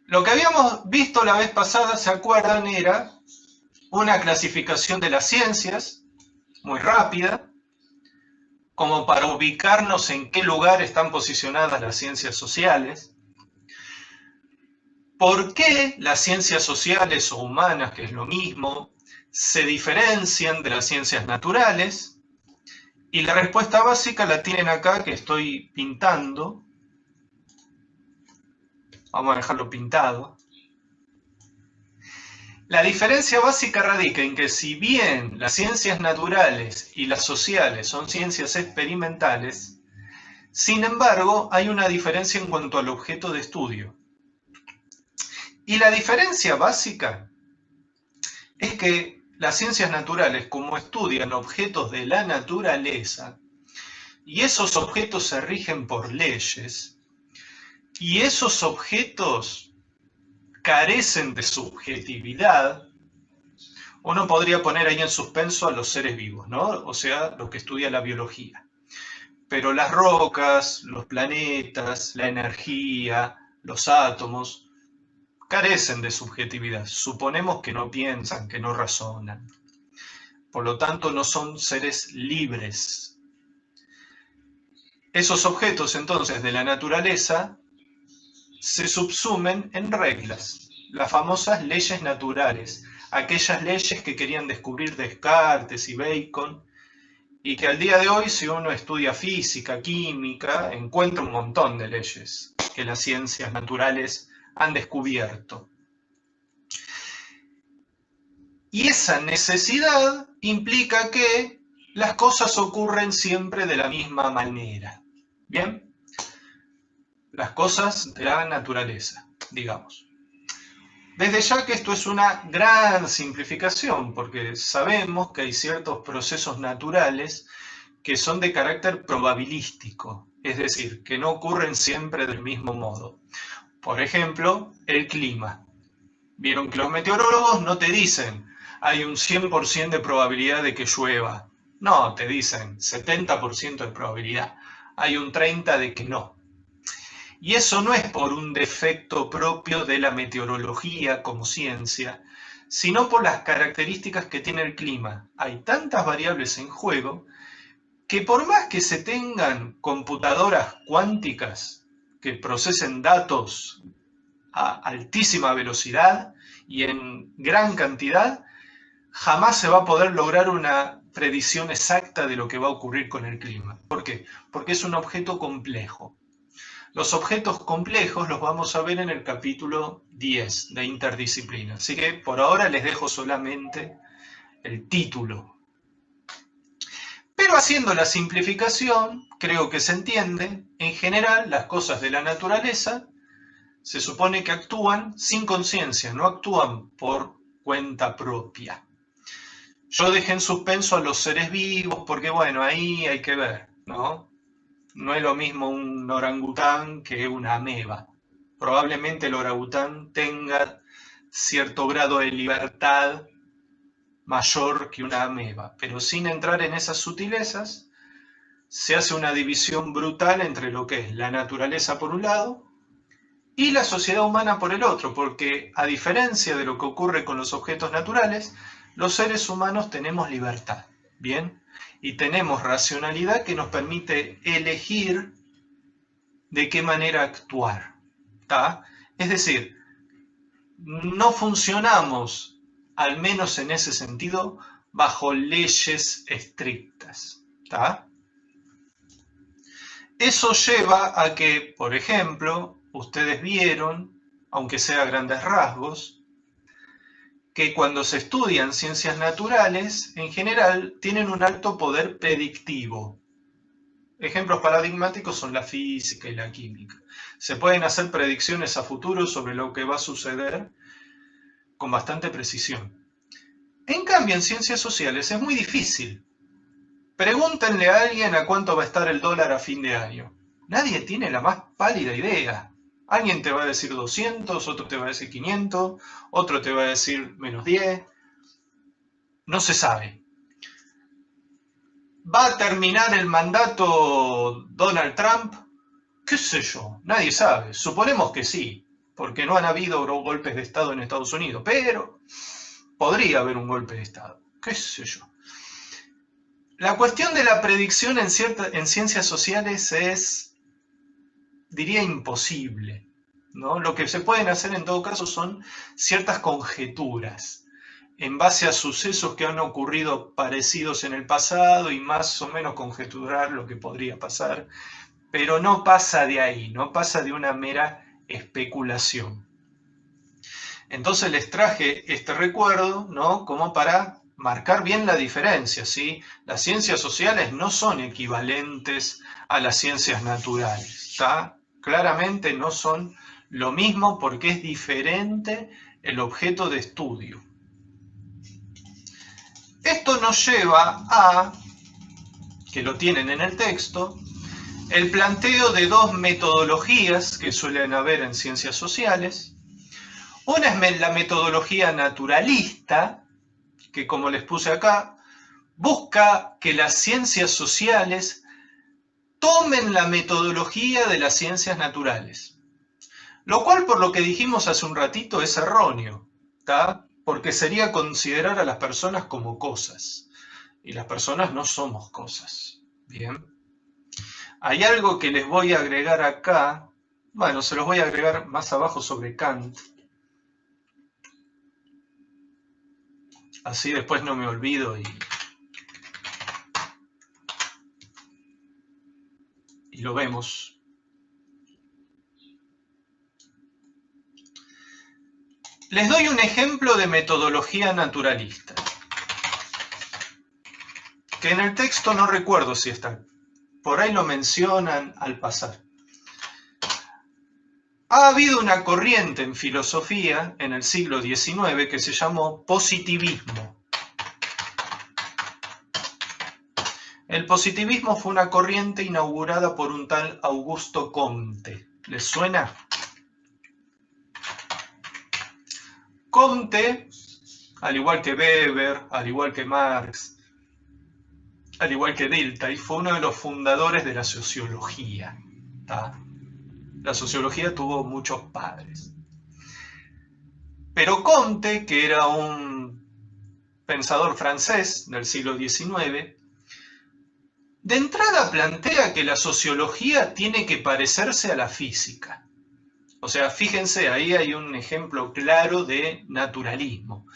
Lo que habíamos visto la vez pasada, ¿se acuerdan? Era una clasificación de las ciencias, muy rápida, como para ubicarnos en qué lugar están posicionadas las ciencias sociales. ¿Por qué las ciencias sociales o humanas, que es lo mismo, se diferencian de las ciencias naturales? Y la respuesta básica la tienen acá, que estoy pintando. Vamos a dejarlo pintado. La diferencia básica radica en que si bien las ciencias naturales y las sociales son ciencias experimentales, sin embargo hay una diferencia en cuanto al objeto de estudio. Y la diferencia básica es que las ciencias naturales, como estudian objetos de la naturaleza, y esos objetos se rigen por leyes, y esos objetos carecen de subjetividad, uno podría poner ahí en suspenso a los seres vivos, ¿no? O sea, lo que estudia la biología. Pero las rocas, los planetas, la energía, los átomos, carecen de subjetividad. Suponemos que no piensan, que no razonan. Por lo tanto, no son seres libres. Esos objetos, entonces, de la naturaleza se subsumen en reglas, las famosas leyes naturales, aquellas leyes que querían descubrir Descartes y Bacon, y que al día de hoy, si uno estudia física, química, encuentra un montón de leyes que las ciencias naturales han descubierto. Y esa necesidad implica que las cosas ocurren siempre de la misma manera. ¿Bien? Las cosas de la naturaleza, digamos. Desde ya que esto es una gran simplificación, porque sabemos que hay ciertos procesos naturales que son de carácter probabilístico, es decir, que no ocurren siempre del mismo modo. Por ejemplo, el clima. Vieron que los meteorólogos no te dicen hay un 100% de probabilidad de que llueva. No, te dicen 70% de probabilidad. Hay un 30% de que no. Y eso no es por un defecto propio de la meteorología como ciencia, sino por las características que tiene el clima. Hay tantas variables en juego que por más que se tengan computadoras cuánticas que procesen datos a altísima velocidad y en gran cantidad, jamás se va a poder lograr una predicción exacta de lo que va a ocurrir con el clima. ¿Por qué? Porque es un objeto complejo. Los objetos complejos los vamos a ver en el capítulo 10 de interdisciplina. Así que por ahora les dejo solamente el título. Pero haciendo la simplificación, creo que se entiende, en general las cosas de la naturaleza se supone que actúan sin conciencia, no actúan por cuenta propia. Yo dejé en suspenso a los seres vivos porque bueno, ahí hay que ver, ¿no? No es lo mismo un orangután que una ameba. Probablemente el orangután tenga cierto grado de libertad mayor que una ameba, pero sin entrar en esas sutilezas, se hace una división brutal entre lo que es la naturaleza por un lado y la sociedad humana por el otro, porque a diferencia de lo que ocurre con los objetos naturales, los seres humanos tenemos libertad, ¿bien? Y tenemos racionalidad que nos permite elegir de qué manera actuar, ¿tá? Es decir, no funcionamos, al menos en ese sentido, bajo leyes estrictas, ¿tá? Eso lleva a que, por ejemplo, ustedes vieron, aunque sea a grandes rasgos, que cuando se estudian ciencias naturales, en general, tienen un alto poder predictivo. Ejemplos paradigmáticos son la física y la química. Se pueden hacer predicciones a futuro sobre lo que va a suceder con bastante precisión. En cambio, en ciencias sociales es muy difícil. Pregúntenle a alguien a cuánto va a estar el dólar a fin de año. Nadie tiene la más pálida idea. Alguien te va a decir 200, otro te va a decir 500, otro te va a decir menos 10. No se sabe. ¿Va a terminar el mandato Donald Trump? ¿Qué sé yo? Nadie sabe. Suponemos que sí, porque no han habido golpes de Estado en Estados Unidos, pero podría haber un golpe de Estado, qué sé yo. La cuestión de la predicción en ciencias sociales es, diría, imposible, ¿no? Lo que se pueden hacer en todo caso son ciertas conjeturas en base a sucesos que han ocurrido parecidos en el pasado y más o menos conjeturar lo que podría pasar, pero no pasa de ahí, no pasa de una mera especulación. Entonces les traje este recuerdo, ¿no? Como para marcar bien la diferencia, ¿sí? Las ciencias sociales no son equivalentes a las ciencias naturales, ¿está? Claramente no son lo mismo porque es diferente el objeto de estudio. Esto nos lleva a, que lo tienen en el texto, el planteo de dos metodologías que suelen haber en ciencias sociales. Una es la metodología naturalista, que como les puse acá, busca que las ciencias sociales tomen la metodología de las ciencias naturales. Lo cual, por lo que dijimos hace un ratito, es erróneo, ¿tá? Porque sería considerar a las personas como cosas. Y las personas no somos cosas. Bien. Hay algo que les voy a agregar acá. Bueno, se los voy a agregar más abajo sobre Kant. Así después no me olvido y lo vemos. Les doy un ejemplo de metodología naturalista, que en el texto no recuerdo si está. Por ahí lo mencionan al pasar. Ha habido una corriente en filosofía en el siglo XIX que se llamó positivismo. El positivismo fue una corriente inaugurada por un tal Augusto Comte. ¿Les suena? Comte, al igual que Weber, al igual que Marx, al igual que Dilthey, fue uno de los fundadores de la sociología. ¿Tá? La sociología tuvo muchos padres. Pero Comte, que era un pensador francés del siglo XIX, de entrada plantea que la sociología tiene que parecerse a la física. O sea, fíjense, ahí hay un ejemplo claro de naturalismo.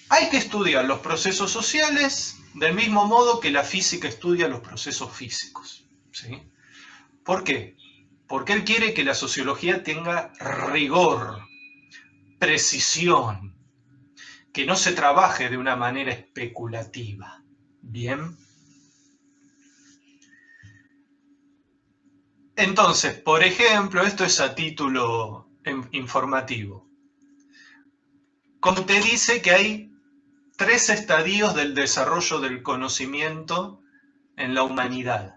Hay que estudiar los procesos sociales del mismo modo que la física estudia los procesos físicos. ¿Sí? ¿Por qué? Porque él quiere que la sociología tenga rigor, precisión, que no se trabaje de una manera especulativa. ¿Bien? Entonces, por ejemplo, esto es a título informativo. Comte dice que hay 3 estadios del desarrollo del conocimiento en la humanidad.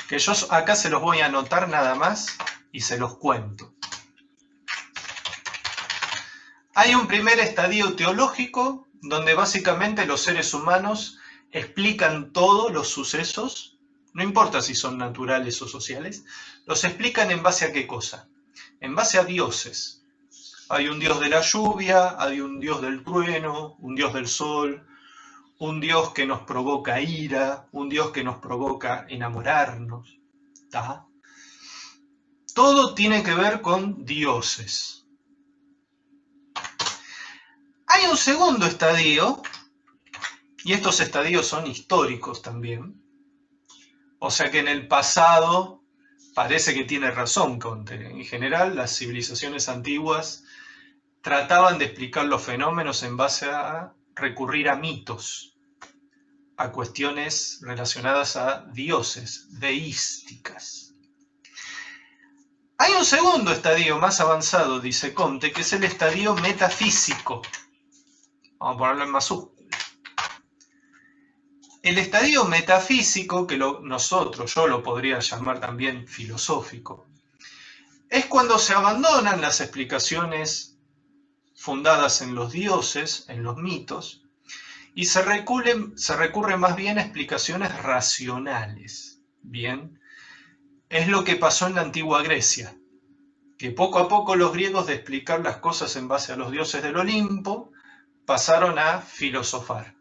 Que yo acá se los voy a anotar nada más y se los cuento. Hay un primer estadio teológico donde básicamente los seres humanos explican todos los sucesos, no importa si son naturales o sociales, los explican en base a qué cosa, en base a dioses. Hay un dios de la lluvia, hay un dios del trueno, un dios del sol, un dios que nos provoca ira, un dios que nos provoca enamorarnos. ¿Tá? Todo tiene que ver con dioses. Hay un segundo estadio, y estos estadios son históricos también, o sea que en el pasado parece que tiene razón Comte. En general, las civilizaciones antiguas trataban de explicar los fenómenos en base a recurrir a mitos, a cuestiones relacionadas a dioses, deísticas. Hay un segundo estadio más avanzado, dice Comte, que es el estadio metafísico. Vamos a ponerlo en mayúsculas. El estadio metafísico, que yo lo podría llamar también filosófico, es cuando se abandonan las explicaciones fundadas en los dioses, en los mitos, y se recurre más bien a explicaciones racionales. Bien, es lo que pasó en la antigua Grecia, que poco a poco los griegos, de explicar las cosas en base a los dioses del Olimpo, pasaron a filosofar.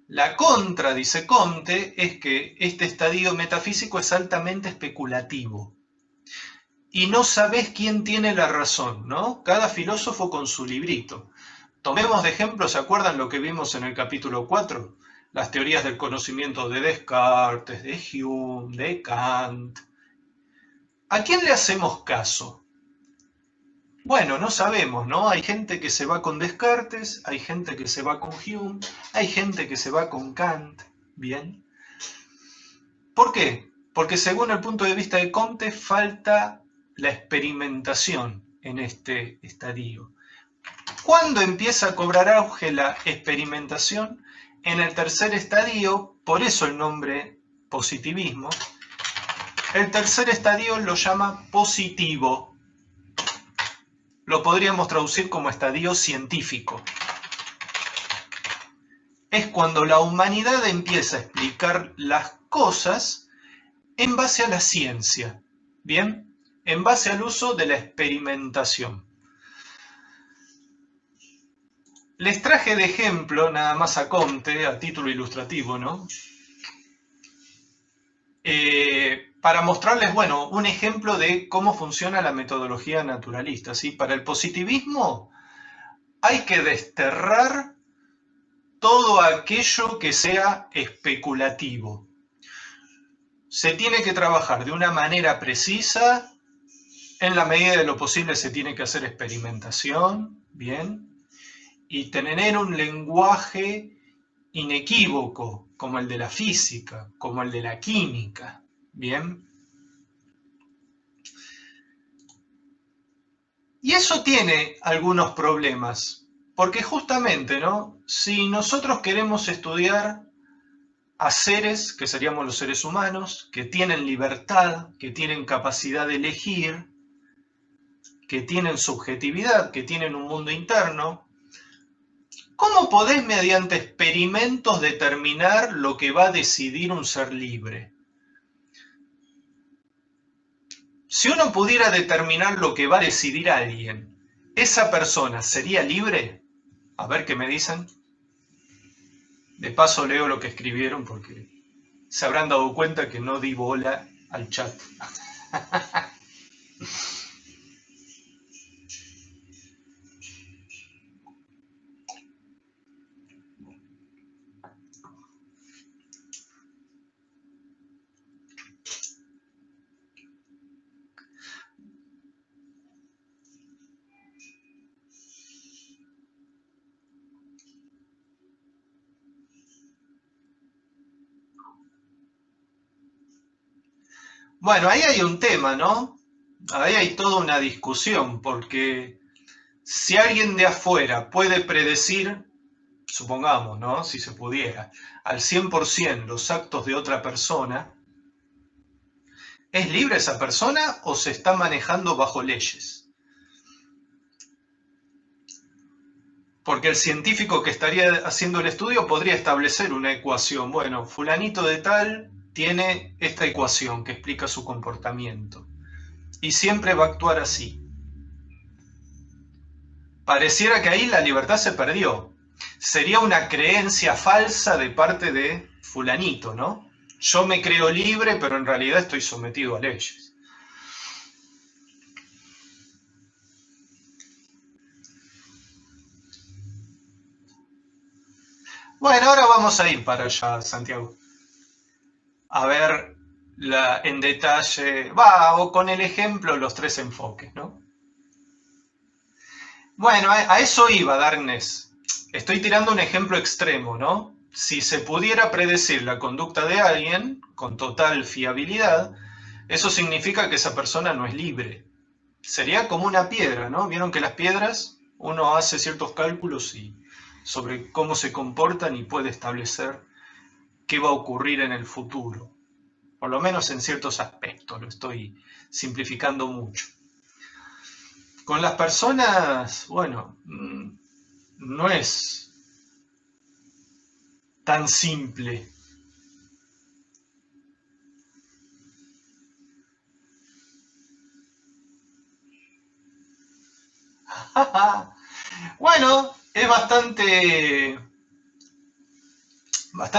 La contra, dice Comte, es que este estadio metafísico es altamente especulativo. Y no sabés quién tiene la razón, ¿no? Cada filósofo con su librito. Tomemos de ejemplo, ¿se acuerdan lo que vimos en el capítulo 4? Las teorías del conocimiento de Descartes, de Hume, de Kant. ¿A quién le hacemos caso? Bueno, no sabemos, ¿no? Hay gente que se va con Descartes, hay gente que se va con Hume, hay gente que se va con Kant, ¿bien? ¿Por qué? Porque según el punto de vista de Comte, falta la experimentación en este estadio. ¿Cuándo empieza a cobrar auge la experimentación? En el tercer estadio, por eso el nombre positivismo. El tercer estadio lo llama positivo. Lo podríamos traducir como estadio científico. Es cuando la humanidad empieza a explicar las cosas en base a la ciencia, ¿bien? En base al uso de la experimentación. Les traje de ejemplo, nada más a Comte, a título ilustrativo, ¿no? Para mostrarles, bueno, un ejemplo de cómo funciona la metodología naturalista, ¿sí? Para el positivismo hay que desterrar todo aquello que sea especulativo. Se tiene que trabajar de una manera precisa, en la medida de lo posible se tiene que hacer experimentación, ¿bien? Y tener un lenguaje inequívoco, como el de la física, como el de la química, ¿bien? Y eso tiene algunos problemas, porque justamente, ¿no? Si nosotros queremos estudiar a seres, que seríamos los seres humanos, que tienen libertad, que tienen capacidad de elegir, que tienen subjetividad, que tienen un mundo interno, ¿cómo podés mediante experimentos determinar lo que va a decidir un ser libre? Si uno pudiera determinar lo que va a decidir alguien, ¿esa persona sería libre? A ver qué me dicen. De paso leo lo que escribieron porque se habrán dado cuenta que no di bola al chat. Bueno, ahí hay un tema, ¿no? Ahí hay toda una discusión, porque si alguien de afuera puede predecir, supongamos, ¿no? Si se pudiera, al 100% los actos de otra persona, ¿es libre esa persona o se está manejando bajo leyes? Porque el científico que estaría haciendo el estudio podría establecer una ecuación. Bueno, fulanito de tal tiene esta ecuación que explica su comportamiento. Y siempre va a actuar así. Pareciera que ahí la libertad se perdió. Sería una creencia falsa de parte de fulanito, ¿no? Yo me creo libre, pero en realidad estoy sometido a leyes. Bueno, ahora vamos a ir para allá, Santiago. A ver en detalle, o con el ejemplo, los tres enfoques, ¿no? Bueno, a eso iba, Darkness. Estoy tirando un ejemplo extremo, ¿no? Si se pudiera predecir la conducta de alguien con total fiabilidad, eso significa que esa persona no es libre. Sería como una piedra, ¿no? Vieron que las piedras, uno hace ciertos cálculos sobre cómo se comportan y puede establecer qué va a ocurrir en el futuro. Por lo menos en ciertos aspectos, lo estoy simplificando mucho. Con las personas, bueno, no es tan simple. Bueno, es bastante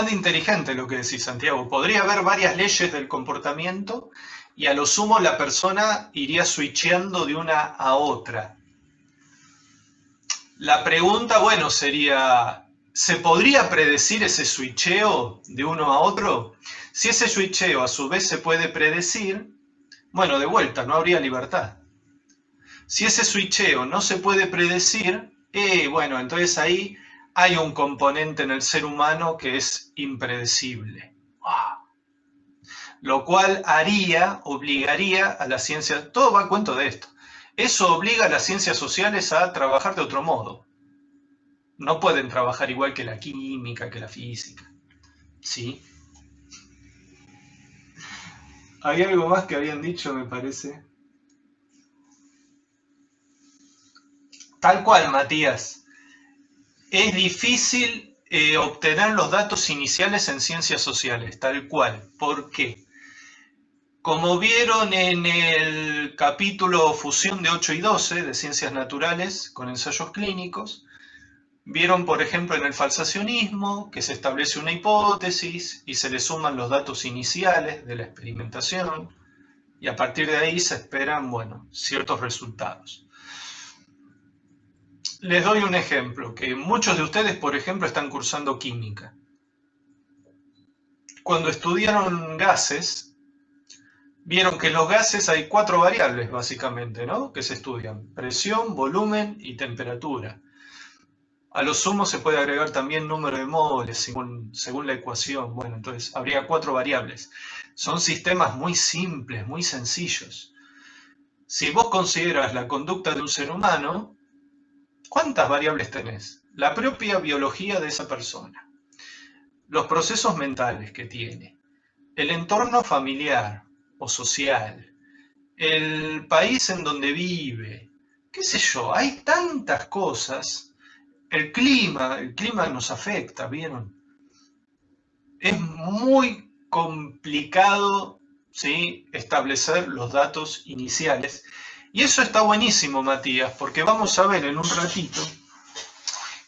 inteligente lo que decís, Santiago. Podría haber varias leyes del comportamiento y a lo sumo la persona iría switcheando de una a otra. La pregunta, bueno, sería, ¿se podría predecir ese switcheo de uno a otro? Si ese switcheo a su vez se puede predecir, bueno, de vuelta, no habría libertad. Si ese switcheo no se puede predecir, bueno, entonces ahí hay un componente en el ser humano que es impredecible. Lo cual obligaría a las ciencias, todo va a cuento de esto, eso obliga a las ciencias sociales a trabajar de otro modo. No pueden trabajar igual que la química, que la física. ¿Sí? Hay algo más que habían dicho, me parece. Tal cual, Matías. Es difícil obtener los datos iniciales en ciencias sociales, tal cual. ¿Por qué? Como vieron en el capítulo Fusión de 8 y 12 de Ciencias Naturales con ensayos clínicos, vieron, por ejemplo, en el falsacionismo que se establece una hipótesis y se le suman los datos iniciales de la experimentación y a partir de ahí se esperan, bueno, ciertos resultados. Les doy un ejemplo, que muchos de ustedes, por ejemplo, están cursando química. Cuando estudiaron gases, vieron que en los gases hay 4 variables, básicamente, ¿no? Que se estudian: presión, volumen y temperatura. A lo sumo se puede agregar también número de moles según la ecuación. Bueno, entonces habría 4 variables. Son sistemas muy simples, muy sencillos. Si vos consideras la conducta de un ser humano, ¿cuántas variables tenés? La propia biología de esa persona, los procesos mentales que tiene, el entorno familiar o social, el país en donde vive, qué sé yo, hay tantas cosas. El clima nos afecta, ¿vieron? Es muy complicado, ¿sí?, establecer los datos iniciales. Y eso está buenísimo, Matías, porque vamos a ver en un ratito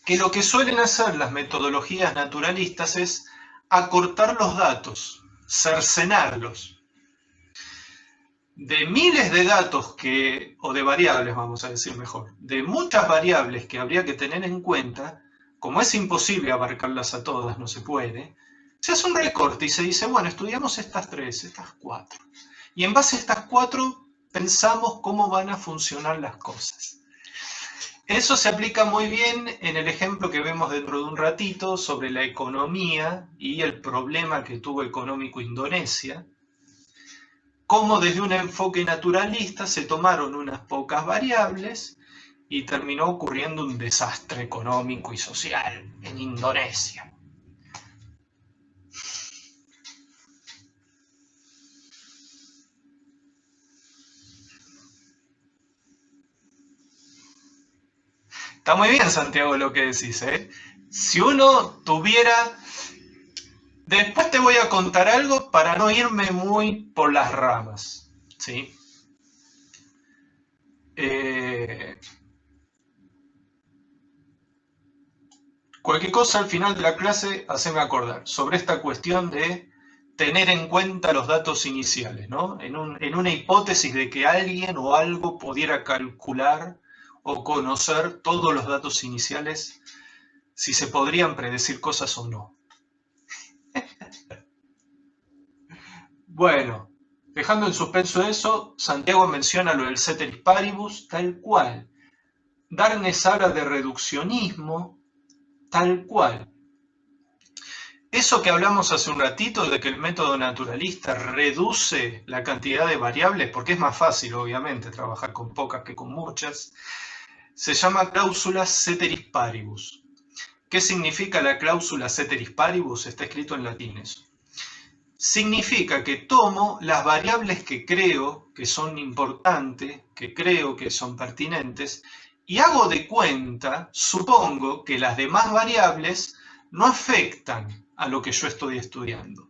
que lo que suelen hacer las metodologías naturalistas es acortar los datos, cercenarlos. De miles de datos o de variables, vamos a decir mejor, de muchas variables que habría que tener en cuenta, como es imposible abarcarlas a todas, no se puede, se hace un recorte y se dice, bueno, estudiamos estas 3, estas 4. Y en base a estas 4 pensamos cómo van a funcionar las cosas. Eso se aplica muy bien en el ejemplo que vemos dentro de un ratito sobre la economía y el problema que tuvo económico Indonesia, cómo desde un enfoque naturalista se tomaron unas pocas variables y terminó ocurriendo un desastre económico y social en Indonesia. Está muy bien, Santiago, lo que decís, ¿eh? Si uno tuviera... Después te voy a contar algo para no irme muy por las ramas, ¿sí? Cualquier cosa al final de la clase, haceme acordar sobre esta cuestión de tener en cuenta los datos iniciales, ¿no? En una hipótesis de que alguien o algo pudiera calcular o conocer todos los datos iniciales, si se podrían predecir cosas o no. Bueno, dejando en suspenso eso, Santiago menciona lo del ceteris paribus, tal cual. Darnes habla de reduccionismo, tal cual. Eso que hablamos hace un ratito de que el método naturalista reduce la cantidad de variables, porque es más fácil, obviamente, trabajar con pocas que con muchas, se llama cláusula ceteris paribus. ¿Qué significa la cláusula ceteris paribus? Está escrito en latín eso. significa que tomo las variables que creo que son importantes, que creo que son pertinentes, y hago de cuenta, supongo que las demás variables no afectan a lo que yo estoy estudiando.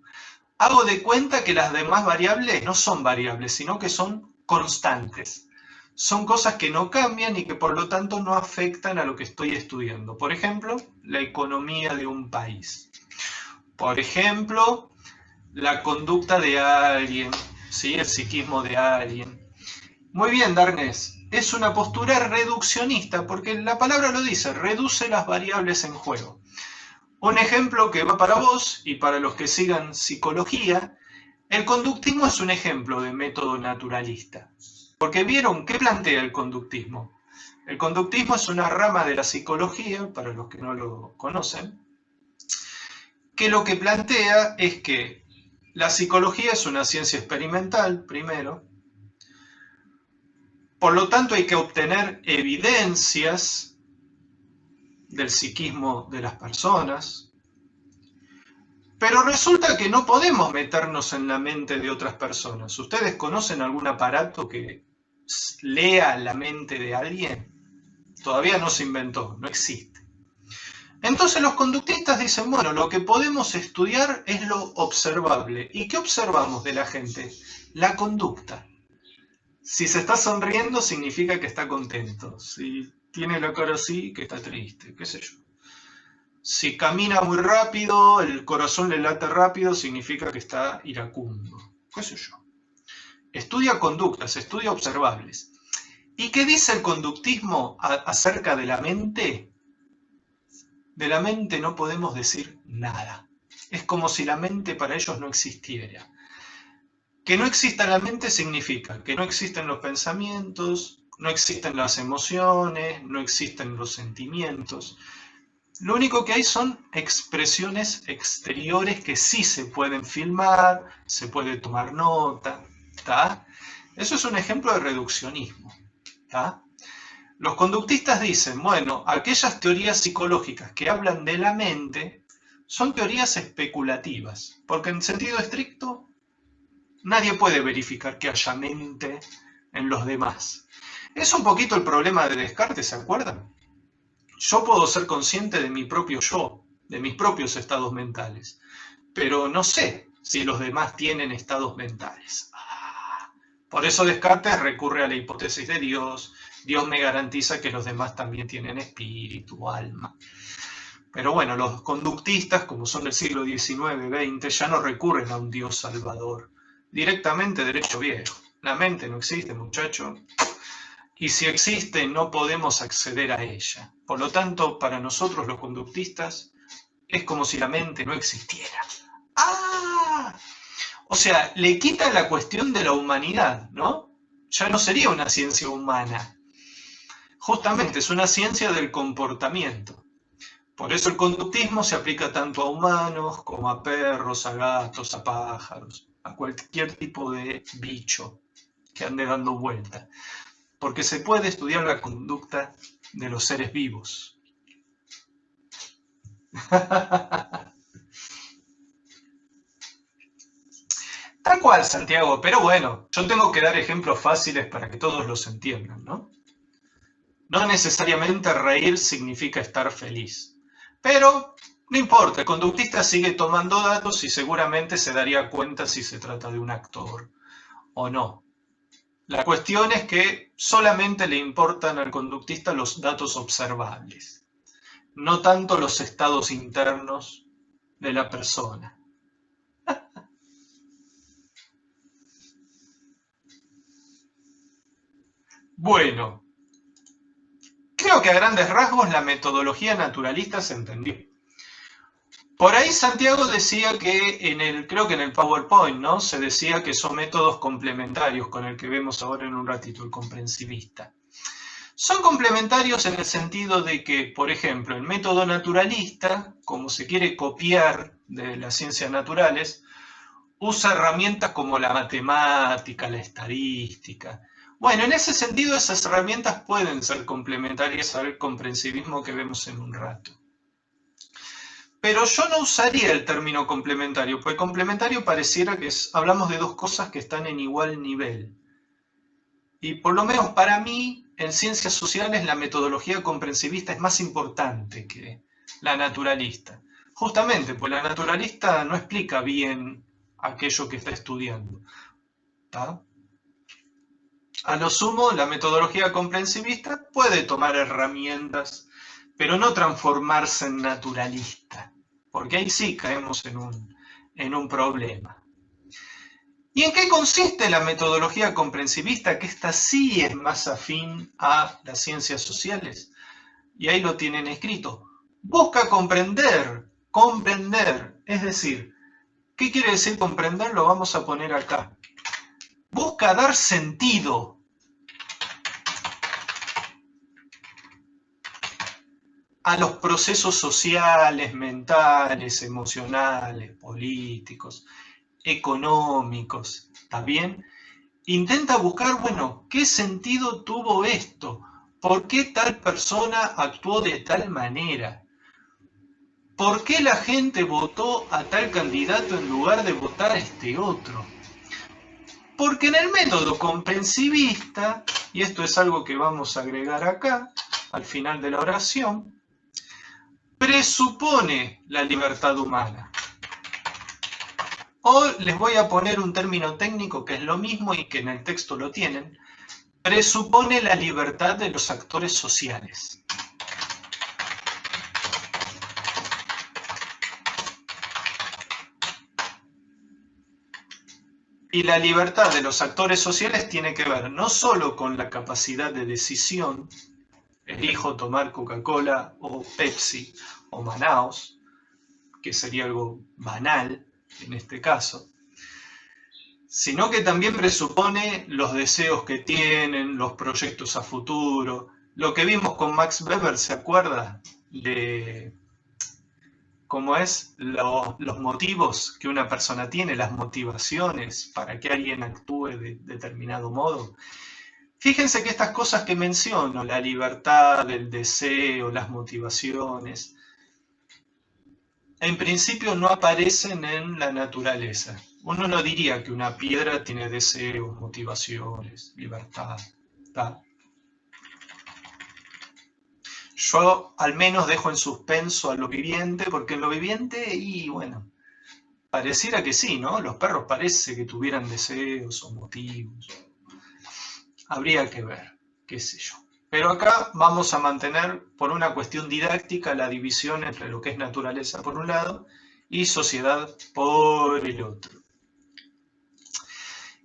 Hago de cuenta que las demás variables no son variables, sino que son constantes. Son cosas que no cambian y que por lo tanto no afectan a lo que estoy estudiando. Por ejemplo, la economía de un país. Por ejemplo, la conducta de alguien, ¿sí? El psiquismo de alguien. Muy bien, Darnés. Es una postura reduccionista porque la palabra lo dice, reduce las variables en juego. Un ejemplo que va para vos y para los que sigan psicología, el conductismo es un ejemplo de método naturalista. Porque vieron, ¿qué plantea el conductismo? El conductismo es una rama de la psicología, para los que no lo conocen, que lo que plantea es que la psicología es una ciencia experimental, primero. Por lo tanto, hay que obtener evidencias del psiquismo de las personas. Pero resulta que no podemos meternos en la mente de otras personas. ¿Ustedes conocen algún aparato que lea la mente de alguien? Todavía no se inventó, no existe. Entonces los conductistas dicen, bueno, lo que podemos estudiar es lo observable. ¿Y qué observamos de la gente? La conducta. Si se está sonriendo, significa que está contento. Si tiene la cara así, que está triste, qué sé yo. Si camina muy rápido, el corazón le late rápido, significa que está iracundo, qué sé yo. Estudia conductas, estudia observables. ¿Y qué dice el conductismo acerca de la mente? De la mente no podemos decir nada. Es como si la mente para ellos no existiera. Que no exista la mente significa que no existen los pensamientos, no existen las emociones, no existen los sentimientos. Lo único que hay son expresiones exteriores que sí se pueden filmar, se puede tomar nota, ¿tá? Eso es un ejemplo de reduccionismo, ¿tá? Los conductistas dicen, bueno, aquellas teorías psicológicas que hablan de la mente son teorías especulativas, porque en sentido estricto nadie puede verificar que haya mente en los demás. Es un poquito el problema de Descartes, ¿se acuerdan? Yo puedo ser consciente de mi propio yo, de mis propios estados mentales, pero no sé si los demás tienen estados mentales. Por eso Descartes recurre a la hipótesis de Dios. Dios me garantiza que los demás también tienen espíritu, alma. Pero bueno, los conductistas, como son del siglo XIX, XX, ya no recurren a un Dios salvador. Directamente derecho viejo. La mente no existe, muchacho. Y si existe, no podemos acceder a ella. Por lo tanto, para nosotros los conductistas, es como si la mente no existiera. ¡Ah! O sea, le quita la cuestión de la humanidad, ¿no? Ya no sería una ciencia humana. Justamente es una ciencia del comportamiento. Por eso el conductismo se aplica tanto a humanos como a perros, a gatos, a pájaros, a cualquier tipo de bicho que ande dando vuelta. Porque se puede estudiar la conducta de los seres vivos. Tal cual, Santiago, pero bueno, yo tengo que dar ejemplos fáciles para que todos los entiendan, ¿no? No necesariamente reír significa estar feliz, pero no importa, el conductista sigue tomando datos y seguramente se daría cuenta si se trata de un actor o no. La cuestión es que solamente le importan al conductista los datos observables, no tanto los estados internos de la persona. Bueno, creo que a grandes rasgos la metodología naturalista se entendió. Por ahí Santiago decía que creo que en el PowerPoint, ¿no? Se decía que son métodos complementarios con el que vemos ahora en un ratito, el comprensivista. Son complementarios en el sentido de que, por ejemplo, el método naturalista, como se quiere copiar de las ciencias naturales, usa herramientas como la matemática, la estadística. Bueno, en ese sentido esas herramientas pueden ser complementarias al comprensivismo que vemos en un rato. Pero yo no usaría el término complementario, porque complementario pareciera que hablamos de dos cosas que están en igual nivel. Y por lo menos para mí, en ciencias sociales, la metodología comprensivista es más importante que la naturalista. Justamente, pues la naturalista no explica bien aquello que está estudiando. ¿Tá? A lo sumo, la metodología comprensivista puede tomar herramientas, pero no transformarse en naturalista, porque ahí sí caemos en un problema. ¿Y en qué consiste la metodología comprensivista? Que esta sí es más afín a las ciencias sociales. Y ahí lo tienen escrito. Busca comprender, es decir, ¿qué quiere decir comprender? Lo vamos a poner acá. Busca dar sentido a los procesos sociales, mentales, emocionales, políticos, económicos, ¿está bien? Intenta buscar, bueno, ¿qué sentido tuvo esto? ¿Por qué tal persona actuó de tal manera? ¿Por qué la gente votó a tal candidato en lugar de votar a este otro? Porque en el método comprensivista, y esto es algo que vamos a agregar acá, al final de la oración, presupone la libertad humana. O les voy a poner un término técnico que es lo mismo y que en el texto lo tienen, presupone la libertad de los actores sociales. Y la libertad de los actores sociales tiene que ver no solo con la capacidad de decisión, elijo tomar Coca-Cola o Pepsi o Manaos, que sería algo banal en este caso, sino que también presupone los deseos que tienen, los proyectos a futuro. Lo que vimos con Max Weber, ¿se acuerda? De cómo es los motivos que una persona tiene, las motivaciones para que alguien actúe de determinado modo. Fíjense que estas cosas que menciono, la libertad, el deseo, las motivaciones, en principio no aparecen en la naturaleza. Uno no diría que una piedra tiene deseos, motivaciones, libertad. ¿Tá? Yo al menos dejo en suspenso a lo viviente, porque en lo viviente, y bueno, pareciera que sí, ¿no? Los perros parece que tuvieran deseos o motivos. Habría que ver, qué sé yo. Pero acá vamos a mantener, por una cuestión didáctica, la división entre lo que es naturaleza por un lado y sociedad por el otro.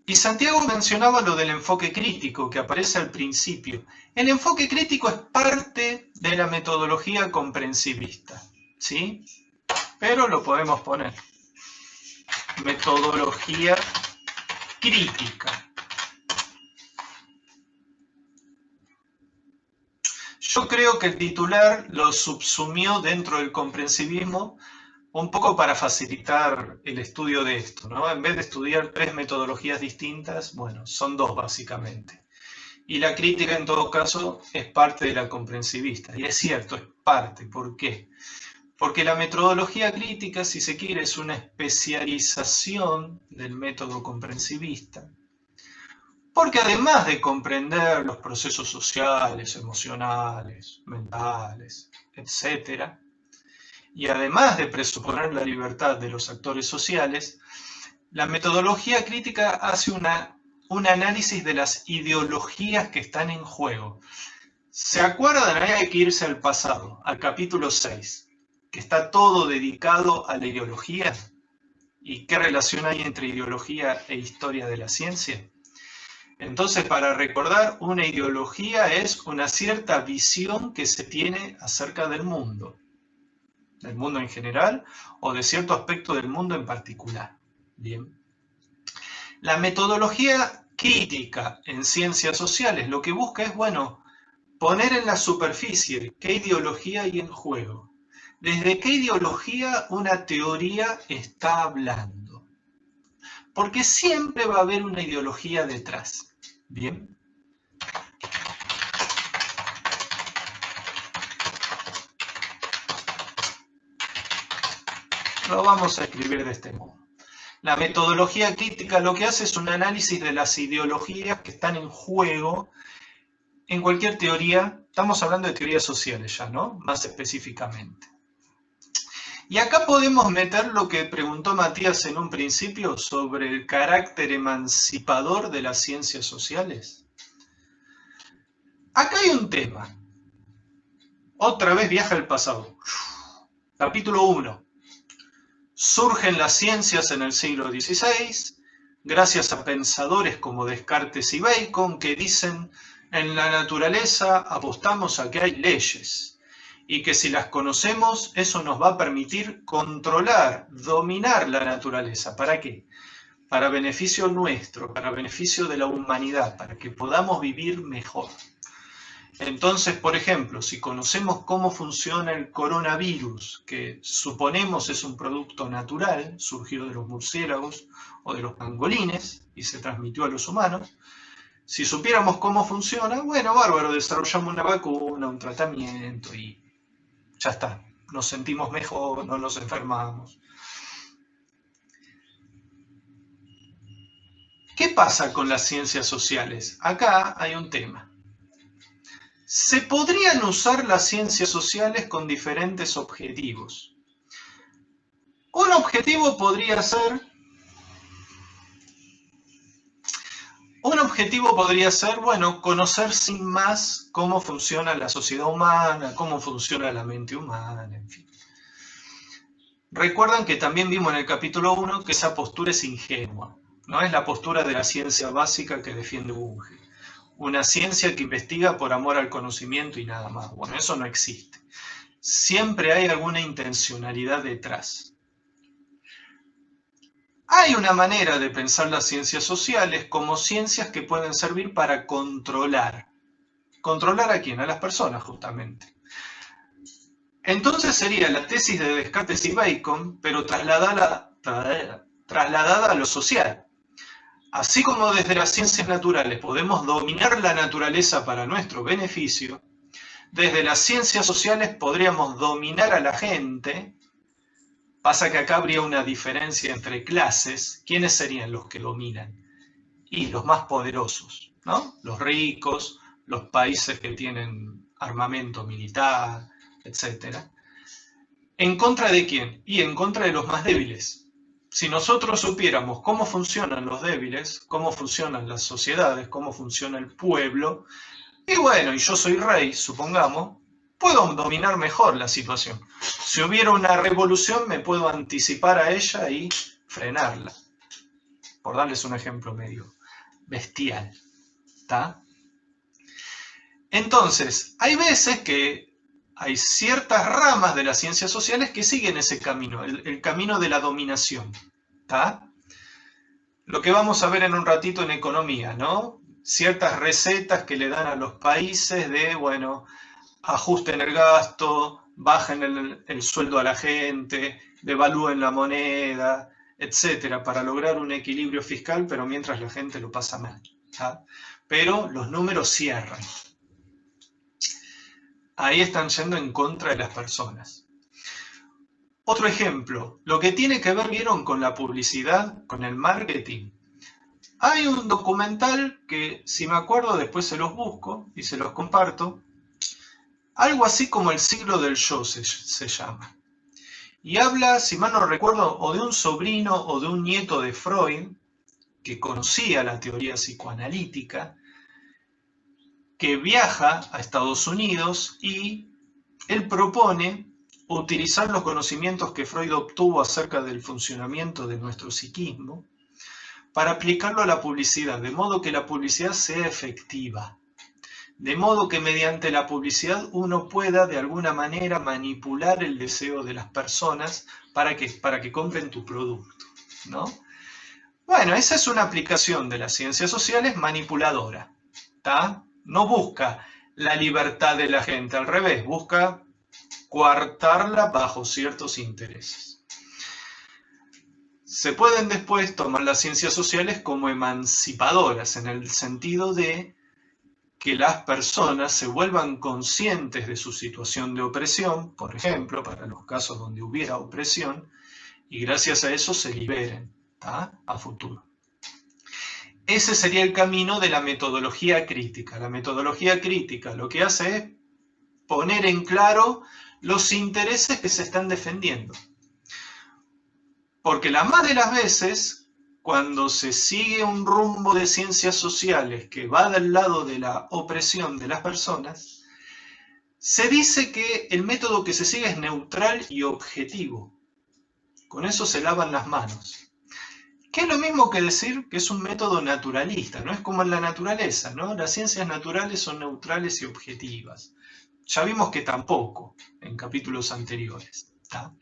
Y Santiago mencionaba lo del enfoque crítico que aparece al principio. El enfoque crítico es parte de la metodología comprensivista, ¿sí? Pero lo podemos poner. Metodología crítica. Yo creo que el titular lo subsumió dentro del comprensivismo un poco para facilitar el estudio de esto, ¿no? En vez de estudiar tres metodologías distintas, bueno, son dos básicamente. Y la crítica en todo caso es parte de la comprensivista. Y es cierto, es parte. ¿Por qué? Porque la metodología crítica, si se quiere, es una especialización del método comprensivista. Porque además de comprender los procesos sociales, emocionales, mentales, etc., y además de presuponer la libertad de los actores sociales, la metodología crítica hace un análisis de las ideologías que están en juego. ¿Se acuerdan? Hay que irse al pasado, al capítulo 6, que está todo dedicado a la ideología. ¿Y qué relación hay entre ideología e historia de la ciencia? Entonces, para recordar, una ideología es una cierta visión que se tiene acerca del mundo en general o de cierto aspecto del mundo en particular. Bien. La metodología crítica en ciencias sociales lo que busca es, bueno, poner en la superficie qué ideología hay en juego. ¿Desde qué ideología una teoría está hablando? Porque siempre va a haber una ideología detrás. Bien. Lo vamos a escribir de este modo. La metodología crítica lo que hace es un análisis de las ideologías que están en juego en cualquier teoría. Estamos hablando de teorías sociales ya, ¿no? Más específicamente. Y acá podemos meter lo que preguntó Matías en un principio sobre el carácter emancipador de las ciencias sociales. Acá hay un tema. Otra vez viaja al pasado. Capítulo 1. Surgen las ciencias en el siglo XVI, gracias a pensadores como Descartes y Bacon, que dicen, en la naturaleza apostamos a que hay leyes, y que si las conocemos, eso nos va a permitir controlar, dominar la naturaleza. ¿Para qué? Para beneficio nuestro, para beneficio de la humanidad, para que podamos vivir mejor. Entonces, por ejemplo, si conocemos cómo funciona el coronavirus, que suponemos es un producto natural, surgido de los murciélagos o de los pangolines y se transmitió a los humanos, si supiéramos cómo funciona, bueno, bárbaro, desarrollamos una vacuna, un tratamiento y ya está, nos sentimos mejor, no nos enfermamos. ¿Qué pasa con las ciencias sociales? Acá hay un tema. Se podrían usar las ciencias sociales con diferentes objetivos. Un objetivo podría ser, bueno, conocer sin más cómo funciona la sociedad humana, cómo funciona la mente humana, en fin. Recuerdan que también vimos en el capítulo 1 que esa postura es ingenua, no es la postura de la ciencia básica que defiende Bunge. Una ciencia que investiga por amor al conocimiento y nada más. Bueno, eso no existe. Siempre hay alguna intencionalidad detrás. Hay una manera de pensar las ciencias sociales como ciencias que pueden servir para controlar. ¿Controlar a quién? A las personas, justamente. Entonces sería la tesis de Descartes y Bacon, pero trasladada a lo social. Así como desde las ciencias naturales podemos dominar la naturaleza para nuestro beneficio, desde las ciencias sociales podríamos dominar a la gente. Pasa que acá habría una diferencia entre clases. ¿Quiénes serían los que dominan? Y los más poderosos, ¿no? Los ricos, los países que tienen armamento militar, etc. ¿En contra de quién? Y en contra de los más débiles. Si nosotros supiéramos cómo funcionan los débiles, cómo funcionan las sociedades, cómo funciona el pueblo, y bueno, y yo soy rey, supongamos, puedo dominar mejor la situación. Si hubiera una revolución, me puedo anticipar a ella y frenarla. Por darles un ejemplo medio bestial. ¿Está? Entonces, hay veces que hay ciertas ramas de las ciencias sociales que siguen ese camino, el camino de la dominación. ¿Está? Lo que vamos a ver en un ratito en economía, ¿no? Ciertas recetas que le dan a los países de, bueno, ajusten el gasto, bajen el sueldo a la gente, devalúen la moneda, etcétera, para lograr un equilibrio fiscal, pero mientras la gente lo pasa mal. ¿Tá? Pero los números cierran. Ahí están yendo en contra de las personas. Otro ejemplo, lo que tiene que ver, ¿vieron?, con la publicidad, con el marketing. Hay un documental que, si me acuerdo, después se los busco y se los comparto. Algo así como El siglo del yo se llama. Y habla, si mal no recuerdo, o de un sobrino o de un nieto de Freud, que conocía la teoría psicoanalítica, que viaja a Estados Unidos y él propone utilizar los conocimientos que Freud obtuvo acerca del funcionamiento de nuestro psiquismo para aplicarlo a la publicidad, de modo que la publicidad sea efectiva. De modo que mediante la publicidad uno pueda de alguna manera manipular el deseo de las personas para que compren tu producto, ¿no? Bueno, esa es una aplicación de las ciencias sociales manipuladora, ¿tá? No busca la libertad de la gente, al revés, busca coartarla bajo ciertos intereses. Se pueden después tomar las ciencias sociales como emancipadoras, en el sentido de que las personas se vuelvan conscientes de su situación de opresión, por ejemplo, para los casos donde hubiera opresión, y gracias a eso se liberen, ¿tá? A futuro. Ese sería el camino de la metodología crítica. La metodología crítica lo que hace es poner en claro los intereses que se están defendiendo. Porque la más de las veces, cuando se sigue un rumbo de ciencias sociales que va del lado de la opresión de las personas, se dice que el método que se sigue es neutral y objetivo. Con eso se lavan las manos. Que es lo mismo que decir que es un método naturalista, no es como en la naturaleza, ¿no? Las ciencias naturales son neutrales y objetivas. Ya vimos que tampoco en capítulos anteriores, ¿tá?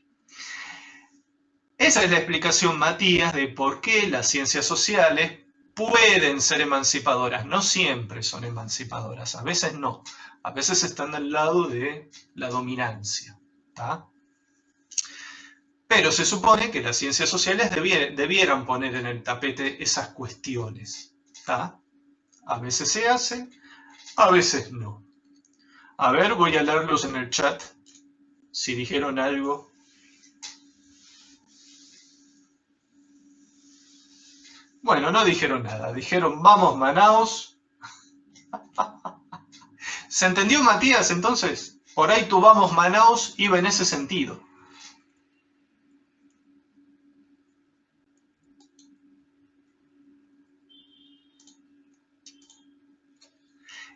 Esa es la explicación, Matías, de por qué las ciencias sociales pueden ser emancipadoras. No siempre son emancipadoras, a veces no. A veces están al lado de la dominancia, ¿tá? Pero se supone que las ciencias sociales debieran poner en el tapete esas cuestiones, ¿tá? A veces se hace, a veces no. A ver, voy a leerlos en el chat, si dijeron algo. Bueno, no dijeron nada, dijeron vamos Manaos. ¿Se entendió, Matías, entonces? Por ahí tu vamos Manaos iba en ese sentido.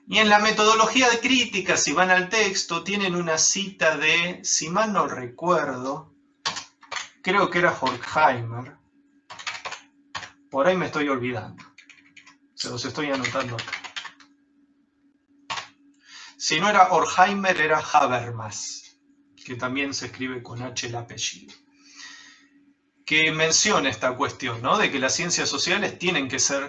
Y en la metodología de crítica, si van al texto, tienen una cita de, si mal no recuerdo, creo que era Horkheimer. Por ahí me estoy olvidando. Se los estoy anotando acá. Si no era Horkheimer, era Habermas, que también se escribe con H el apellido. Que menciona esta cuestión, ¿no? De que las ciencias sociales tienen que ser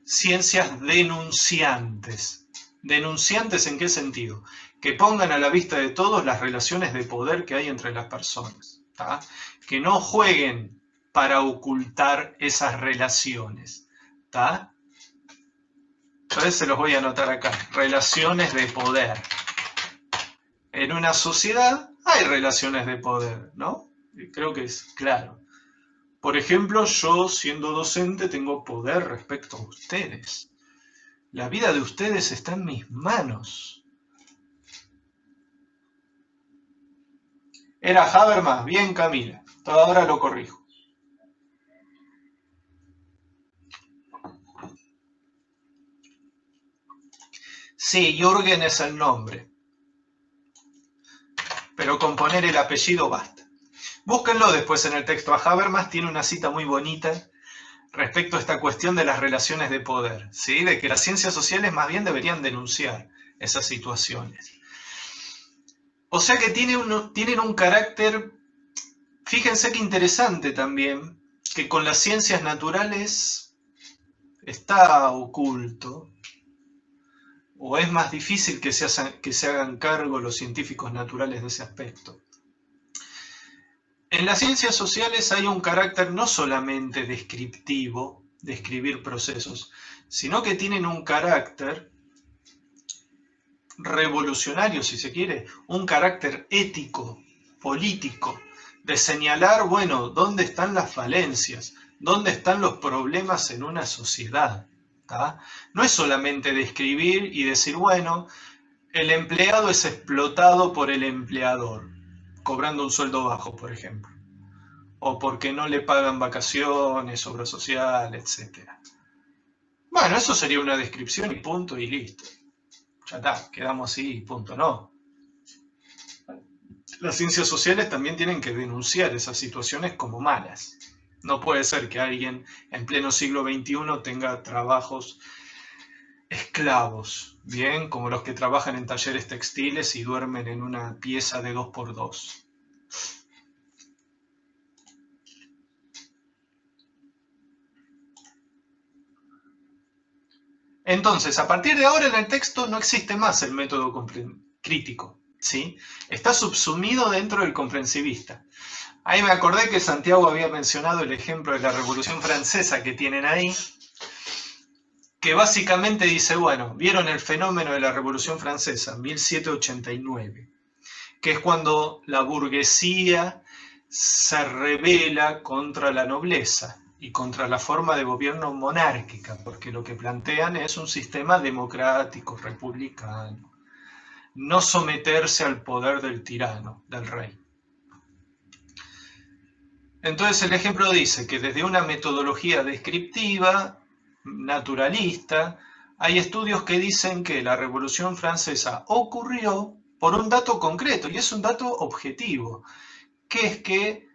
ciencias denunciantes. ¿Denunciantes en qué sentido? Que pongan a la vista de todos las relaciones de poder que hay entre las personas, ¿tá? Que no jueguen para ocultar esas relaciones, ¿tá? Entonces se los voy a anotar acá. Relaciones de poder. En una sociedad hay relaciones de poder, ¿no? Creo que es claro. Por ejemplo, yo siendo docente tengo poder respecto a ustedes. La vida de ustedes está en mis manos. Era Habermas, bien Camila. Ahora lo corrijo. Sí, Jürgen es el nombre. Pero con poner el apellido basta. Búsquenlo después en el texto. A Habermas tiene una cita muy bonita respecto a esta cuestión de las relaciones de poder, ¿sí? De que las ciencias sociales más bien deberían denunciar esas situaciones. O sea que tienen un carácter, fíjense qué interesante también, que con las ciencias naturales está oculto, o es más difícil que se hagan cargo los científicos naturales de ese aspecto. En las ciencias sociales hay un carácter no solamente descriptivo, describir procesos, sino que tienen un carácter revolucionario, si se quiere, un carácter ético, político, de señalar, bueno, dónde están las falencias, dónde están los problemas en una sociedad, ¿tá? No es solamente describir y decir, bueno, el empleado es explotado por el empleador, cobrando un sueldo bajo, por ejemplo, o porque no le pagan vacaciones, obra social, etc. Bueno, eso sería una descripción y punto y listo. Ya está, quedamos así y punto, no. Las ciencias sociales también tienen que denunciar esas situaciones como malas. No puede ser que alguien en pleno siglo XXI tenga trabajos esclavos, bien, como los que trabajan en talleres textiles y duermen en una pieza de 2x2. Entonces, a partir de ahora en el texto no existe más el método crítico, ¿sí? Está subsumido dentro del comprensivista. Ahí me acordé que Santiago había mencionado el ejemplo de la Revolución Francesa que tienen ahí, que básicamente dice, bueno, vieron el fenómeno de la Revolución Francesa, 1789, que es cuando la burguesía se rebela contra la nobleza y contra la forma de gobierno monárquica, porque lo que plantean es un sistema democrático, republicano, no someterse al poder del tirano, del rey. Entonces el ejemplo dice que desde una metodología descriptiva, naturalista, hay estudios que dicen que la Revolución Francesa ocurrió por un dato concreto, y es un dato objetivo, que es que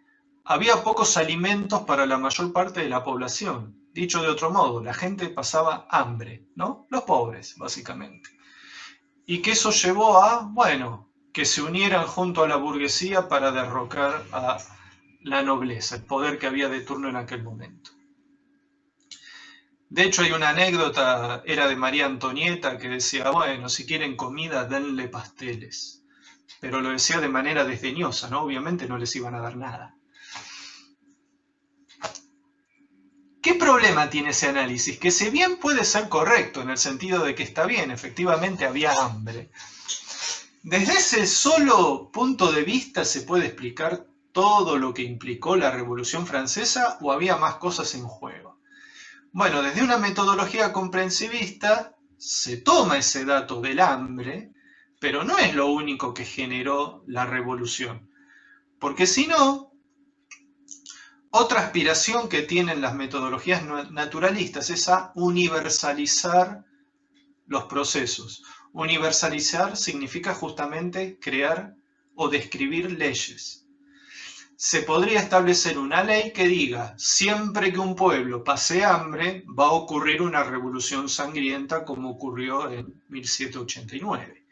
había pocos alimentos para la mayor parte de la población. Dicho de otro modo, la gente pasaba hambre, ¿no? Los pobres, básicamente. Y que eso llevó a, bueno, que se unieran junto a la burguesía para derrocar a la nobleza, el poder que había de turno en aquel momento. De hecho, hay una anécdota, era de María Antonieta, que decía, bueno, si quieren comida, denle pasteles. Pero lo decía de manera desdeñosa, ¿no? Obviamente no les iban a dar nada. ¿Qué problema tiene ese análisis? Que si bien puede ser correcto en el sentido de que está bien, efectivamente había hambre, desde ese solo punto de vista se puede explicar todo lo que implicó la Revolución Francesa o había más cosas en juego. Bueno, desde una metodología comprensivista se toma ese dato del hambre, pero no es lo único que generó la revolución. Porque si no, otra aspiración que tienen las metodologías naturalistas es a universalizar los procesos. Universalizar significa justamente crear o describir leyes. Se podría establecer una ley que diga, siempre que un pueblo pase hambre, va a ocurrir una revolución sangrienta como ocurrió en 1789.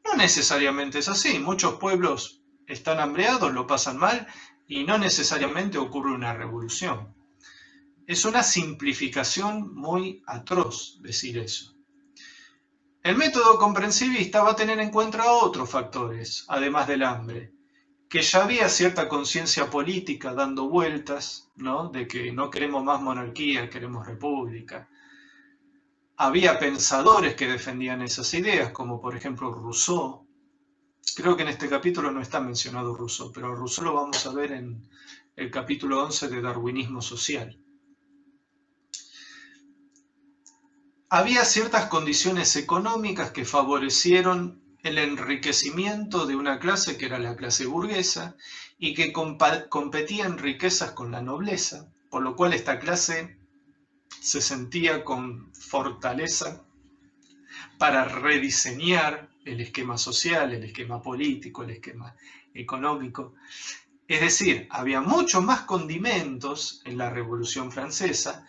No necesariamente es así, muchos pueblos están hambreados, lo pasan mal y no necesariamente ocurre una revolución. Es una simplificación muy atroz decir eso. El método comprensivista va a tener en cuenta otros factores, además del hambre, que ya había cierta conciencia política dando vueltas, ¿no? De que no queremos más monarquía, queremos república. Había pensadores que defendían esas ideas, como por ejemplo Rousseau. Creo que en este capítulo no está mencionado Rousseau, pero Rousseau lo vamos a ver en el capítulo 11 de Darwinismo Social. Había ciertas condiciones económicas que favorecieron el enriquecimiento de una clase que era la clase burguesa y que competía en riquezas con la nobleza, por lo cual esta clase se sentía con fortaleza para rediseñar el esquema social, el esquema político, el esquema económico. Es decir, había muchos más condimentos en la Revolución Francesa.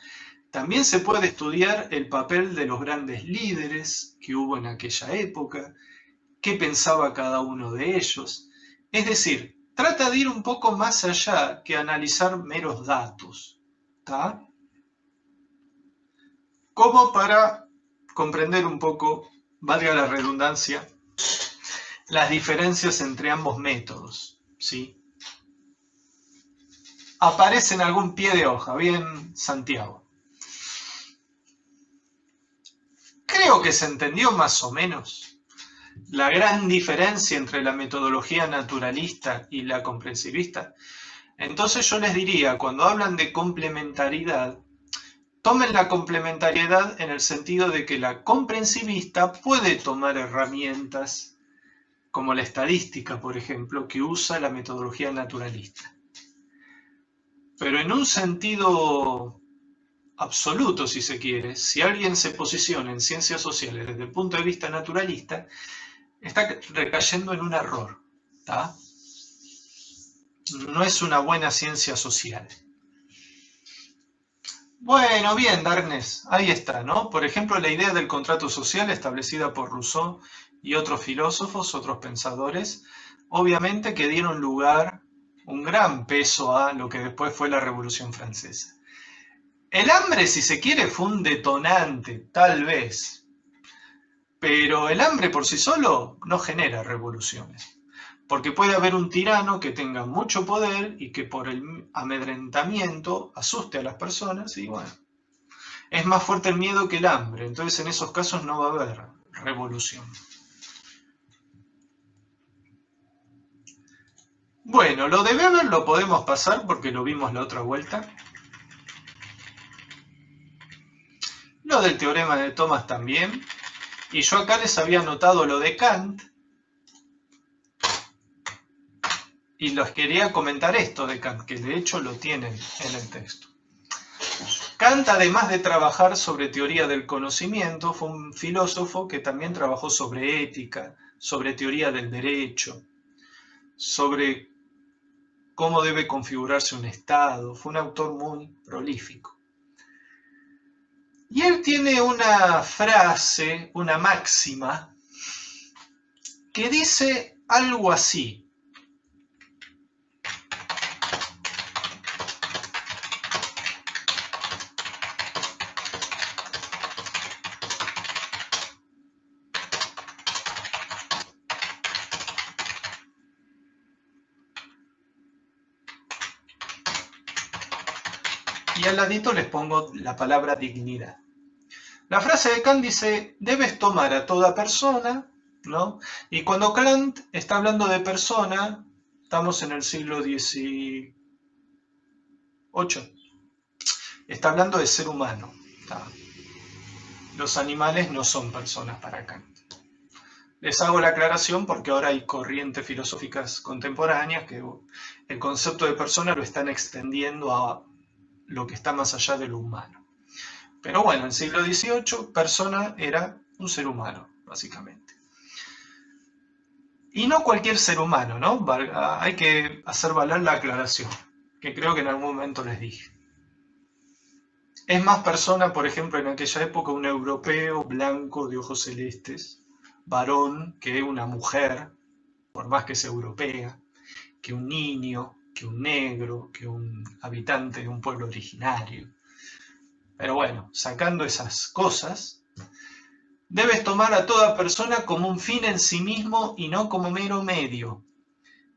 También se puede estudiar el papel de los grandes líderes que hubo en aquella época, qué pensaba cada uno de ellos. Es decir, trata de ir un poco más allá que analizar meros datos, ¿tá? Como para comprender un poco, valga la redundancia, las diferencias entre ambos métodos, ¿sí? Aparece en algún pie de hoja, bien Santiago. Creo que se entendió más o menos la gran diferencia entre la metodología naturalista y la comprensivista. Entonces yo les diría, cuando hablan de complementariedad, tomen la complementariedad en el sentido de que la comprensivista puede tomar herramientas como la estadística, por ejemplo, que usa la metodología naturalista. Pero en un sentido absoluto, si se quiere, si alguien se posiciona en ciencias sociales desde el punto de vista naturalista, está recayendo en un error, ¿tá? No es una buena ciencia social. Bueno, bien, Darkness, ahí está, ¿no? Por ejemplo, la idea del contrato social establecida por Rousseau y otros filósofos, otros pensadores, obviamente que dieron lugar, un gran peso a lo que después fue la Revolución Francesa. El hambre, si se quiere, fue un detonante, tal vez, pero el hambre por sí solo no genera revoluciones. Porque puede haber un tirano que tenga mucho poder y que por el amedrentamiento asuste a las personas y bueno, es más fuerte el miedo que el hambre. Entonces en esos casos no va a haber revolución. Bueno, lo de Weber lo podemos pasar porque lo vimos la otra vuelta. Lo del teorema de Thomas también. Y yo acá les había anotado lo de Kant. Y les quería comentar esto de Kant, que de hecho lo tienen en el texto. Kant, además de trabajar sobre teoría del conocimiento, fue un filósofo que también trabajó sobre ética, sobre teoría del derecho, sobre cómo debe configurarse un Estado. Fue un autor muy prolífico. Y él tiene una frase, una máxima, que dice algo así. Y al ladito les pongo la palabra dignidad. La frase de Kant dice, debes tomar a toda persona, ¿no? Y cuando Kant está hablando de persona, estamos en el siglo XVIII, está hablando de ser humano. ¿Tá? Los animales no son personas para Kant. Les hago la aclaración porque ahora hay corrientes filosóficas contemporáneas que el concepto de persona lo están extendiendo a lo que está más allá de lo humano. Pero bueno, en el siglo XVIII, persona era un ser humano, básicamente. Y no cualquier ser humano, ¿no? Hay que hacer valer la aclaración, que creo que en algún momento les dije. Es más persona, por ejemplo, en aquella época, un europeo blanco de ojos celestes, varón, que una mujer, por más que sea europea, que un niño, que un negro, que un habitante de un pueblo originario. Pero bueno, sacando esas cosas, debes tomar a toda persona como un fin en sí mismo y no como mero medio.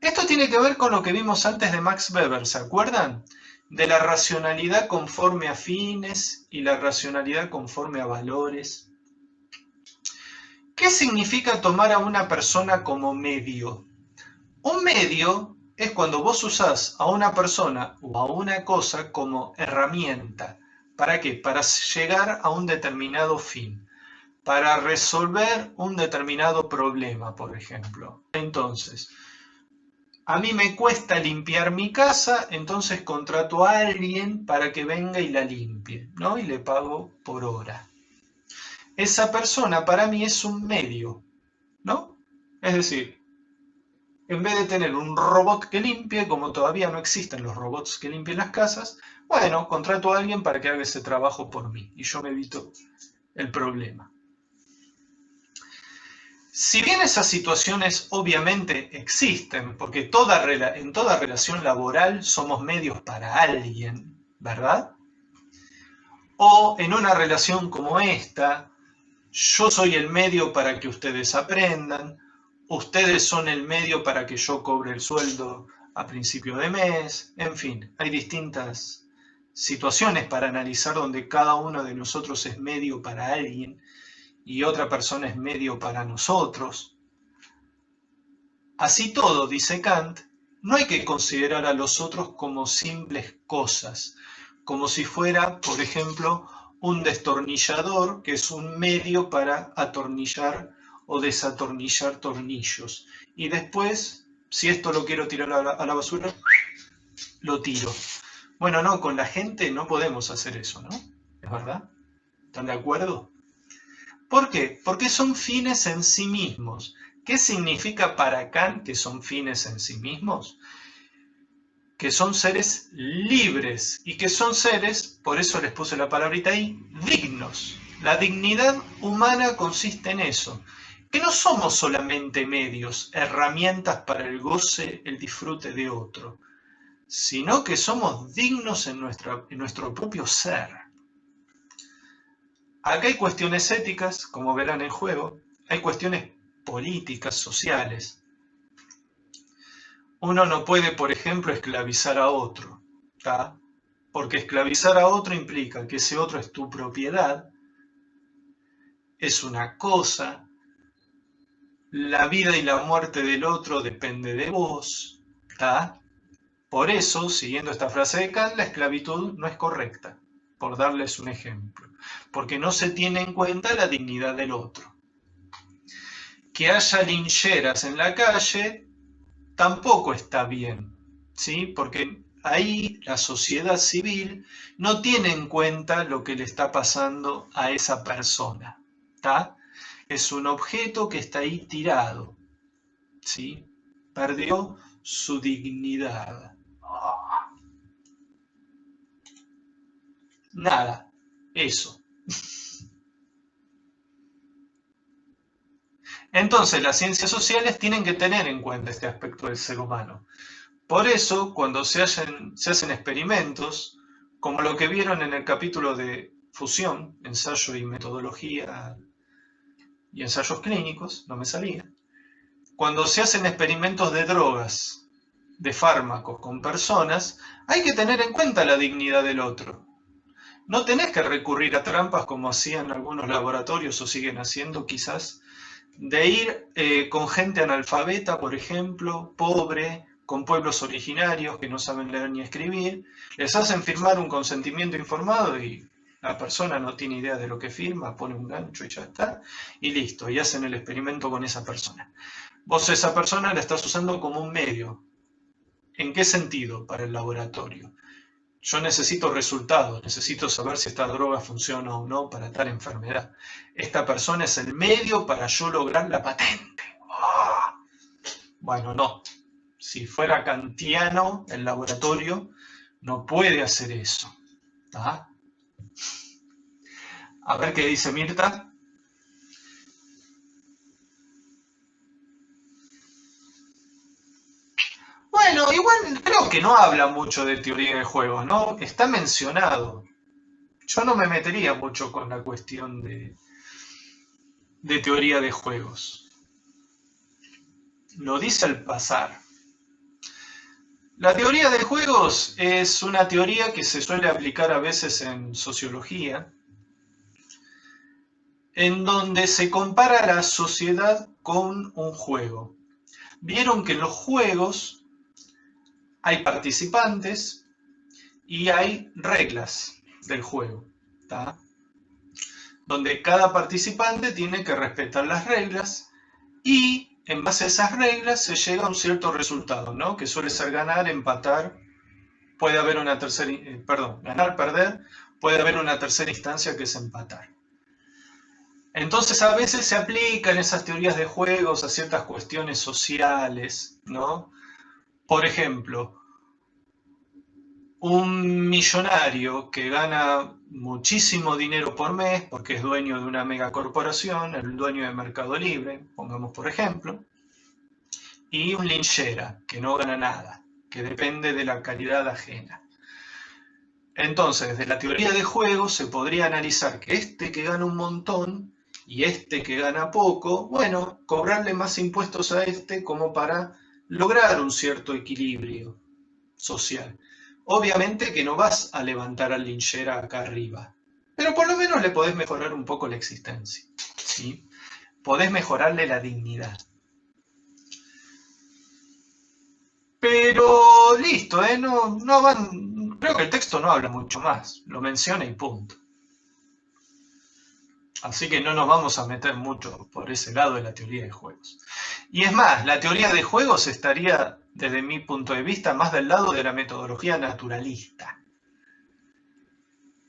Esto tiene que ver con lo que vimos antes de Max Weber, ¿se acuerdan? De la racionalidad conforme a fines y la racionalidad conforme a valores. ¿Qué significa tomar a una persona como medio? Un medio es cuando vos usás a una persona o a una cosa como herramienta. ¿Para qué? Para llegar a un determinado fin, para resolver un determinado problema, por ejemplo. Entonces, a mí me cuesta limpiar mi casa, entonces contrato a alguien para que venga y la limpie, ¿no? Y le pago por hora. Esa persona para mí es un medio, ¿no? Es decir, en vez de tener un robot que limpie, como todavía no existen los robots que limpien las casas, bueno, contrato a alguien para que haga ese trabajo por mí y yo me evito el problema. Si bien esas situaciones obviamente existen, porque en toda relación laboral somos medios para alguien, ¿verdad? O en una relación como esta, yo soy el medio para que ustedes aprendan, ustedes son el medio para que yo cobre el sueldo a principio de mes, en fin, hay distintas situaciones para analizar donde cada uno de nosotros es medio para alguien y otra persona es medio para nosotros. Así todo, dice Kant, no hay que considerar a los otros como simples cosas, como si fuera, por ejemplo, un destornillador que es un medio para atornillar o desatornillar tornillos. Y después, si esto lo quiero tirar a la basura, lo tiro. Bueno, no, con la gente no podemos hacer eso, ¿no? ¿Es verdad? ¿Están de acuerdo? ¿Por qué? Porque son fines en sí mismos. ¿Qué significa para Kant que son fines en sí mismos? Que son seres libres y que son seres, por eso les puse la palabrita ahí, dignos. La dignidad humana consiste en eso, que no somos solamente medios, herramientas para el goce, el disfrute de otro, sino que somos dignos en nuestro propio ser. Acá hay cuestiones éticas, como verán en juego, hay cuestiones políticas, sociales. Uno no puede, por ejemplo, esclavizar a otro, ¿tá? Porque esclavizar a otro implica que ese otro es tu propiedad, es una cosa, la vida y la muerte del otro depende de vos. ¿Está? Por eso, siguiendo esta frase de Kant, la esclavitud no es correcta, por darles un ejemplo, porque no se tiene en cuenta la dignidad del otro. Que haya lincheras en la calle tampoco está bien, ¿sí? Porque ahí la sociedad civil no tiene en cuenta lo que le está pasando a esa persona, ¿está? Es un objeto que está ahí tirado, ¿sí? Perdió su dignidad. Nada, eso. Entonces, las ciencias sociales tienen que tener en cuenta este aspecto del ser humano. Por eso, cuando se hacen experimentos, como lo que vieron en el capítulo de fusión, ensayo y metodología y ensayos clínicos, no me salía, cuando se hacen experimentos de drogas, de fármacos con personas, hay que tener en cuenta la dignidad del otro. No tenés que recurrir a trampas como hacían algunos laboratorios o siguen haciendo quizás, de ir con gente analfabeta, por ejemplo, pobre, con pueblos originarios que no saben leer ni escribir, les hacen firmar un consentimiento informado y la persona no tiene idea de lo que firma, pone un gancho y ya está, y listo, y hacen el experimento con esa persona. Vos esa persona la estás usando como un medio. ¿En qué sentido? Para el laboratorio. Yo necesito resultados, necesito saber si esta droga funciona o no para tal enfermedad. Esta persona es el medio para yo lograr la patente. ¡Oh! Bueno, no. Si fuera kantiano el laboratorio, no puede hacer eso. ¿Tá? A ver qué dice Mirta. Bueno, igual creo que no habla mucho de teoría de juegos, ¿no? Está mencionado. Yo no me metería mucho con la cuestión de teoría de juegos. Lo dice al pasar. La teoría de juegos es una teoría que se suele aplicar a veces en sociología, en donde se compara la sociedad con un juego. Vieron que en los juegos hay participantes y hay reglas del juego, ¿tá? Donde cada participante tiene que respetar las reglas y en base a esas reglas se llega a un cierto resultado, ¿no? Que suele ser ganar, empatar, puede haber una tercera, ganar, perder, puede haber una tercera instancia que es empatar. Entonces a veces se aplican esas teorías de juegos a ciertas cuestiones sociales, ¿no? Por ejemplo, un millonario que gana muchísimo dinero por mes porque es dueño de una megacorporación, el dueño de Mercado Libre, pongamos por ejemplo, y un linchera que no gana nada, que depende de la calidad ajena. Entonces, desde la teoría de juegos se podría analizar que este que gana un montón y este que gana poco, bueno, cobrarle más impuestos a este como para lograr un cierto equilibrio social. Obviamente que no vas a levantar al linchera acá arriba, pero por lo menos le podés mejorar un poco la existencia, ¿sí? Podés mejorarle la dignidad. Pero listo, no van, creo que el texto no habla mucho más, lo menciona y punto. Así que no nos vamos a meter mucho por ese lado de la teoría de juegos. Y es más, la teoría de juegos estaría, desde mi punto de vista, más del lado de la metodología naturalista.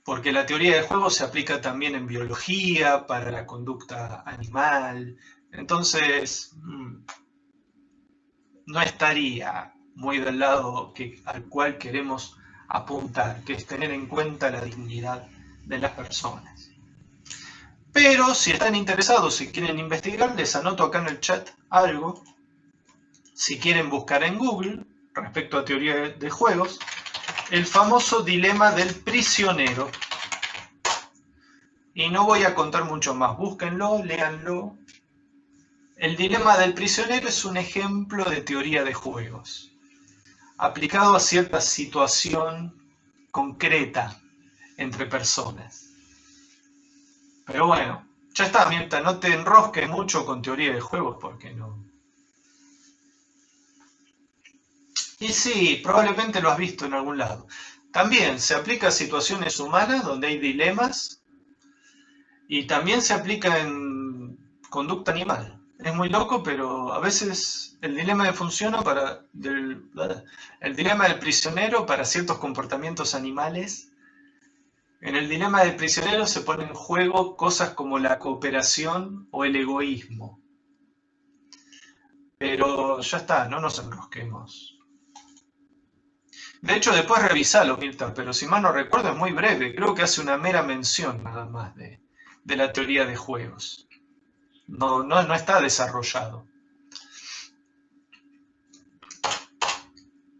Porque la teoría de juegos se aplica también en biología, para la conducta animal. Entonces, no estaría muy del lado al cual queremos apuntar, que es tener en cuenta la dignidad de las personas. Pero si están interesados, si quieren investigar, les anoto acá en el chat algo. Si quieren buscar en Google, respecto a teoría de juegos, el famoso dilema del prisionero. Y no voy a contar mucho más, búsquenlo, léanlo. El dilema del prisionero es un ejemplo de teoría de juegos, aplicado a cierta situación concreta entre personas. Pero bueno, ya está, Mirta, no te enrosques mucho con teoría de juegos porque no. Y sí, probablemente lo has visto en algún lado. También se aplica a situaciones humanas donde hay dilemas y también se aplica en conducta animal. Es muy loco, pero a veces el dilema funciona el dilema del prisionero para ciertos comportamientos animales. En el dilema del prisionero se ponen en juego cosas como la cooperación o el egoísmo. Pero ya está, no nos enrosquemos. De hecho, después revisalo, Mirta, pero si mal no recuerdo es muy breve. Creo que hace una mera mención nada más de la teoría de juegos. No está desarrollado.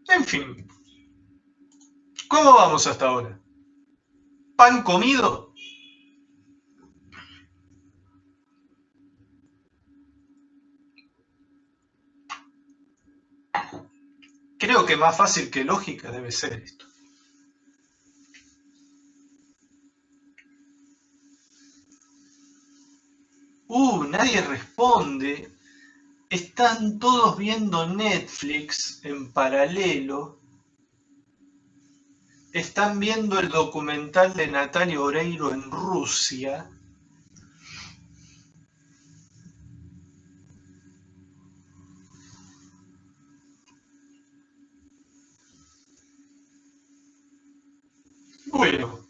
En fin, ¿cómo vamos hasta ahora? ¿Pan comido? Creo que más fácil que lógica debe ser esto. Nadie responde. Están todos viendo Netflix en paralelo. Están viendo el documental de Natalia Oreiro en Rusia. Bueno,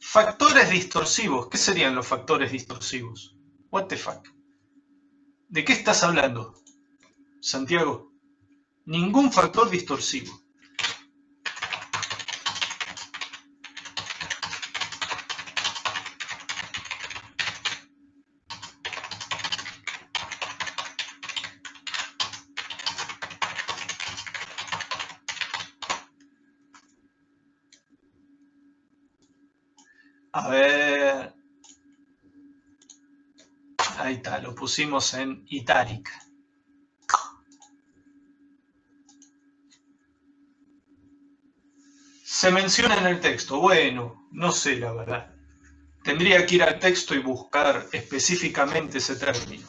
factores distorsivos. ¿Qué serían los factores distorsivos? What the fuck? ¿De qué estás hablando, Santiago? Ningún factor distorsivo. A ver. Ahí está, lo pusimos en itálica. Se menciona en el texto. Bueno, no sé la verdad. Tendría que ir al texto y buscar específicamente ese término.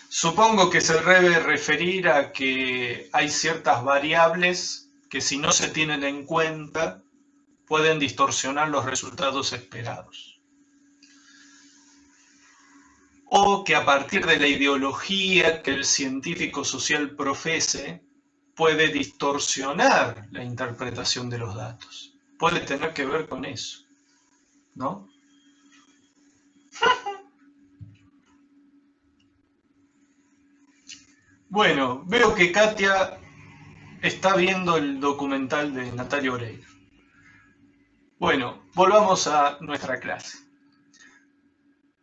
Supongo que se debe referir a que hay ciertas variables que si no se tienen en cuenta pueden distorsionar los resultados esperados. O que a partir de la ideología que el científico social profese puede distorsionar la interpretación de los datos. Puede tener que ver con eso, ¿no? Bueno, veo que Katia está viendo el documental de Natalia Oreiro. Bueno, volvamos a nuestra clase.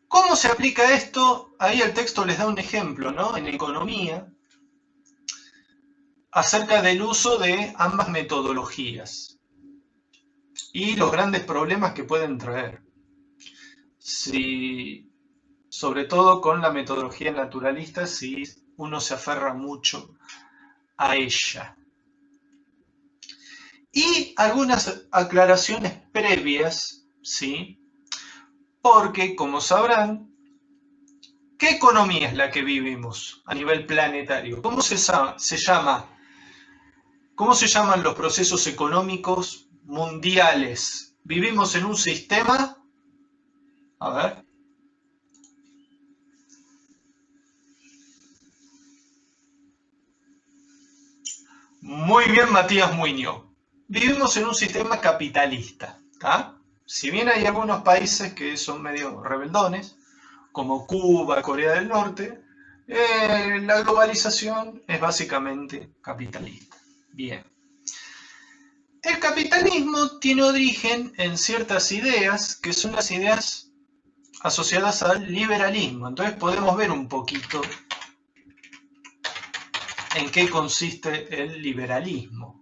¿Cómo se aplica esto? Ahí el texto les da un ejemplo, ¿no? En economía, acerca del uso de ambas metodologías y los grandes problemas que pueden traer. Si, sobre todo con la metodología naturalista, si uno se aferra mucho a ella. Y algunas aclaraciones previas, ¿sí? Porque, como sabrán, ¿qué economía es la que vivimos a nivel planetario? ¿Cómo se llama? ¿Cómo se llaman los procesos económicos mundiales? ¿Vivimos en un sistema? A ver. Muy bien, Matías Muñoz. Vivimos en un sistema capitalista, ¿tá? Si bien hay algunos países que son medio rebeldones, como Cuba, Corea del Norte, la globalización es básicamente capitalista. Bien. El capitalismo tiene origen en ciertas ideas que son las ideas asociadas al liberalismo. Entonces podemos ver un poquito en qué consiste el liberalismo.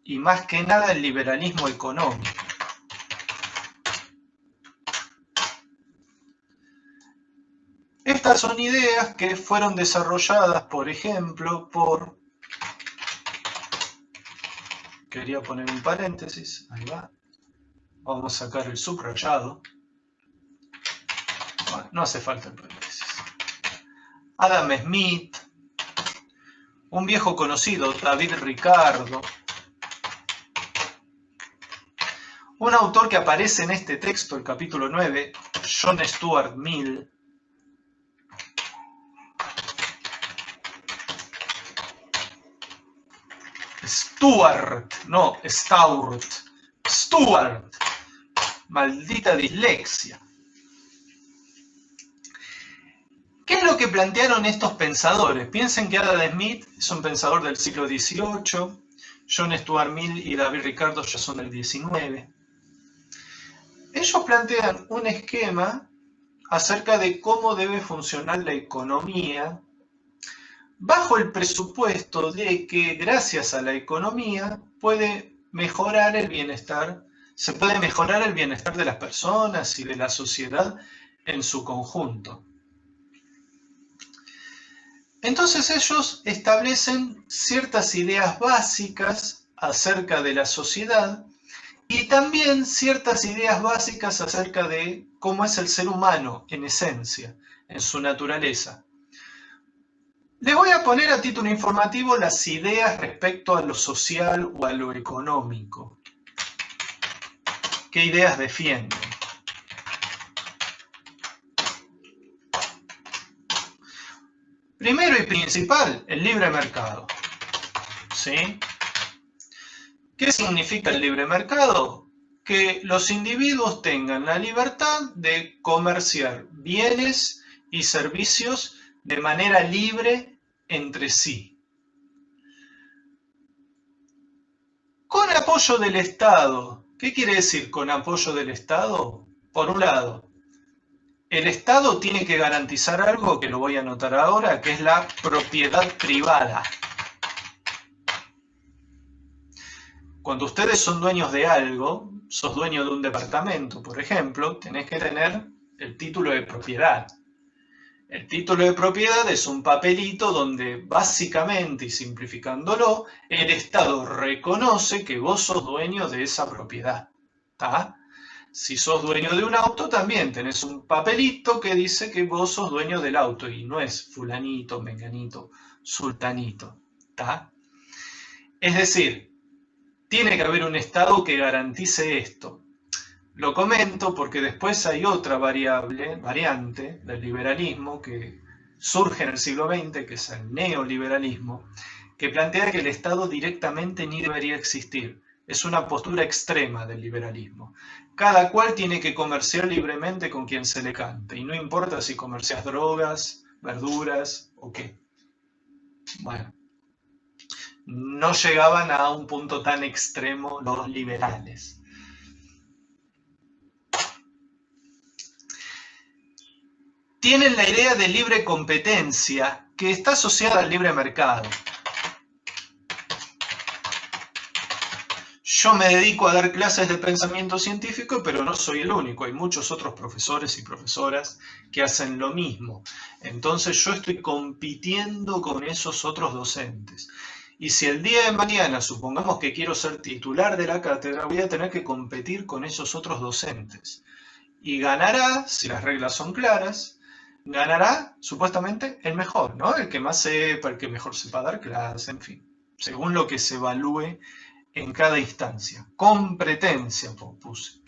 Y más que nada el liberalismo económico. Estas son ideas que fueron desarrolladas, por ejemplo, por... Quería poner un paréntesis, ahí va. Vamos a sacar el subrayado. Bueno, no hace falta el paréntesis. Adam Smith, un viejo conocido, David Ricardo, un autor que aparece en este texto, el capítulo 9, John Stuart Mill, Stuart, maldita dislexia. ¿Qué es lo que plantearon estos pensadores? Piensen que Adam Smith es un pensador del siglo XVIII, John Stuart Mill y David Ricardo ya son del XIX. Ellos plantean un esquema acerca de cómo debe funcionar la economía bajo el presupuesto de que gracias a la economía puede mejorar el bienestar, se puede mejorar el bienestar de las personas y de la sociedad en su conjunto. Entonces ellos establecen ciertas ideas básicas acerca de la sociedad y también ciertas ideas básicas acerca de cómo es el ser humano en esencia, en su naturaleza. Les voy a poner a título informativo las ideas respecto a lo social o a lo económico. ¿Qué ideas defienden? Primero y principal, el libre mercado. ¿Sí? ¿Qué significa el libre mercado? Que los individuos tengan la libertad de comerciar bienes y servicios de manera libre entre sí. Con apoyo del Estado. ¿Qué quiere decir con apoyo del Estado? Por un lado, el Estado tiene que garantizar algo que lo voy a anotar ahora, que es la propiedad privada. Cuando ustedes son dueños de algo, sos dueño de un departamento, por ejemplo, tenés que tener el título de propiedad. El título de propiedad es un papelito donde básicamente y simplificándolo, el Estado reconoce que vos sos dueño de esa propiedad. ¿Tá? Si sos dueño de un auto, también tenés un papelito que dice que vos sos dueño del auto y no es fulanito, menganito, sultanito. ¿Tá? Es decir, tiene que haber un Estado que garantice esto. Lo comento porque después hay otra variante del liberalismo que surge en el siglo XX, que es el neoliberalismo, que plantea que el Estado directamente ni debería existir. Es una postura extrema del liberalismo. Cada cual tiene que comerciar libremente con quien se le cante, y no importa si comercias drogas, verduras o qué. Bueno, no llegaban a un punto tan extremo los liberales. Tienen la idea de libre competencia que está asociada al libre mercado. Yo me dedico a dar clases de pensamiento científico, pero no soy el único. Hay muchos otros profesores y profesoras que hacen lo mismo. Entonces yo estoy compitiendo con esos otros docentes. Y si el día de mañana, supongamos que quiero ser titular de la cátedra, voy a tener que competir con esos otros docentes. Y ganará, si las reglas son claras, ganará supuestamente el mejor, ¿no? El que más sepa, el que mejor sepa dar clase, en fin, según lo que se evalúe en cada instancia. Competencia, puse.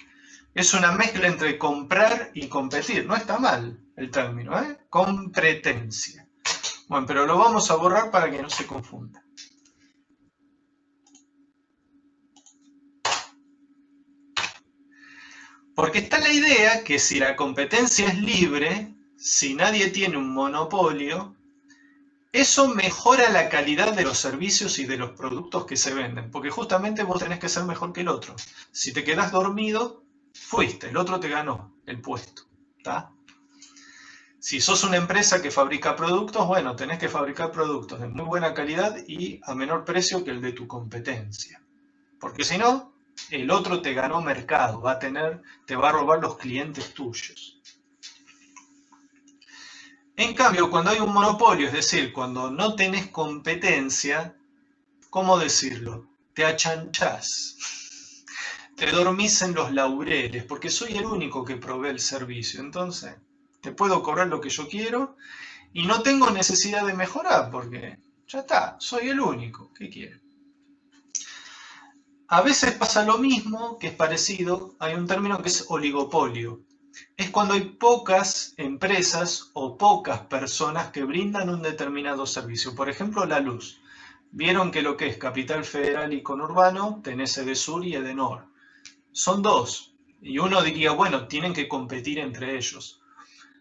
Es una mezcla entre comprar y competir, no está mal el término, ¿eh? Competencia. Bueno, pero lo vamos a borrar para que no se confunda. Porque está la idea que si la competencia es libre, si nadie tiene un monopolio, eso mejora la calidad de los servicios y de los productos que se venden, porque justamente vos tenés que ser mejor que el otro. Si te quedás dormido, fuiste, el otro te ganó el puesto. ¿Tá? Si sos una empresa que fabrica productos, bueno, tenés que fabricar productos de muy buena calidad y a menor precio que el de tu competencia. Porque si no, el otro te ganó mercado, te va a robar los clientes tuyos. En cambio, cuando hay un monopolio, es decir, cuando no tenés competencia, ¿cómo decirlo? Te achanchás, te dormís en los laureles, porque soy el único que provee el servicio. Entonces, te puedo cobrar lo que yo quiero y no tengo necesidad de mejorar porque ya está, soy el único. ¿Qué quiere? A veces pasa lo mismo, que es parecido, hay un término que es oligopolio. Es cuando hay pocas empresas o pocas personas que brindan un determinado servicio. Por ejemplo, la luz. Vieron que lo que es Capital Federal y Conurbano, tenés Edesur y Edenor. Son dos. Y uno diría, bueno, tienen que competir entre ellos.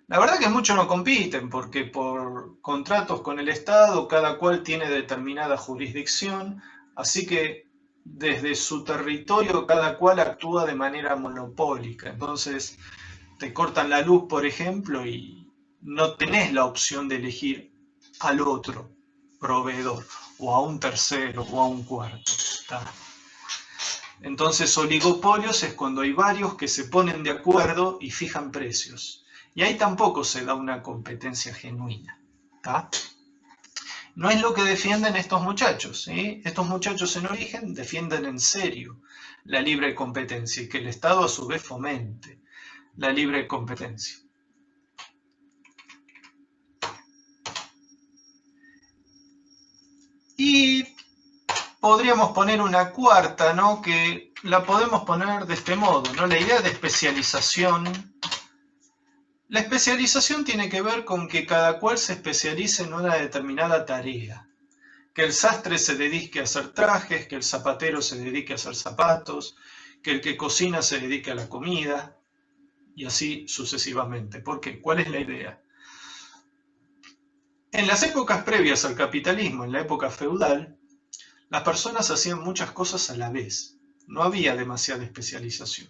La verdad que muchos no compiten porque por contratos con el Estado cada cual tiene determinada jurisdicción, así que desde su territorio cada cual actúa de manera monopólica. Entonces te cortan la luz, por ejemplo, y no tenés la opción de elegir al otro proveedor o a un tercero o a un cuarto. ¿Tá? Entonces oligopolios es cuando hay varios que se ponen de acuerdo y fijan precios. Y ahí tampoco se da una competencia genuina. ¿Tá? No es lo que defienden estos muchachos. ¿Sí? Estos muchachos en origen defienden en serio la libre competencia y que el Estado a su vez fomente la libre competencia. Y podríamos poner una cuarta, ¿no? Que la podemos poner de este modo, ¿no? La idea de especialización. La especialización tiene que ver con que cada cual se especialice en una determinada tarea. Que el sastre se dedique a hacer trajes, que el zapatero se dedique a hacer zapatos, que el que cocina se dedique a la comida, y así sucesivamente. ¿Por qué? ¿Cuál es la idea? En las épocas previas al capitalismo, en la época feudal, las personas hacían muchas cosas a la vez. No había demasiada especialización.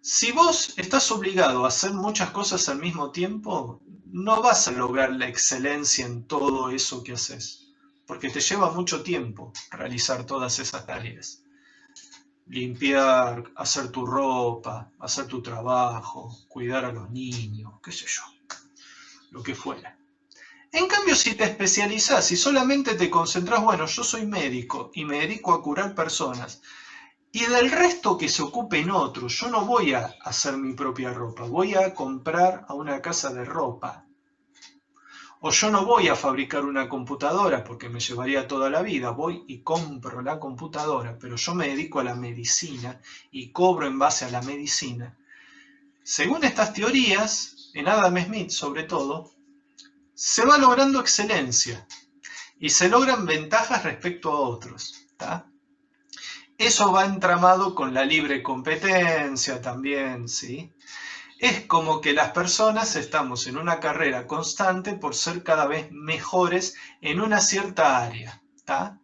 Si vos estás obligado a hacer muchas cosas al mismo tiempo, no vas a lograr la excelencia en todo eso que haces, porque te lleva mucho tiempo realizar todas esas tareas. Limpiar, hacer tu ropa, hacer tu trabajo, cuidar a los niños, qué sé yo, lo que fuera. En cambio, si te especializás y solamente te concentrás, bueno, yo soy médico y me dedico a curar personas, y del resto que se ocupe en otro, yo no voy a hacer mi propia ropa, voy a comprar a una casa de ropa. O yo no voy a fabricar una computadora porque me llevaría toda la vida, voy y compro la computadora, pero yo me dedico a la medicina y cobro en base a la medicina. Según estas teorías, en Adam Smith sobre todo, se va logrando excelencia y se logran ventajas respecto a otros. ¿Tá? Eso va entramado con la libre competencia también, ¿sí? Es como que las personas estamos en una carrera constante por ser cada vez mejores en una cierta área. ¿Tá?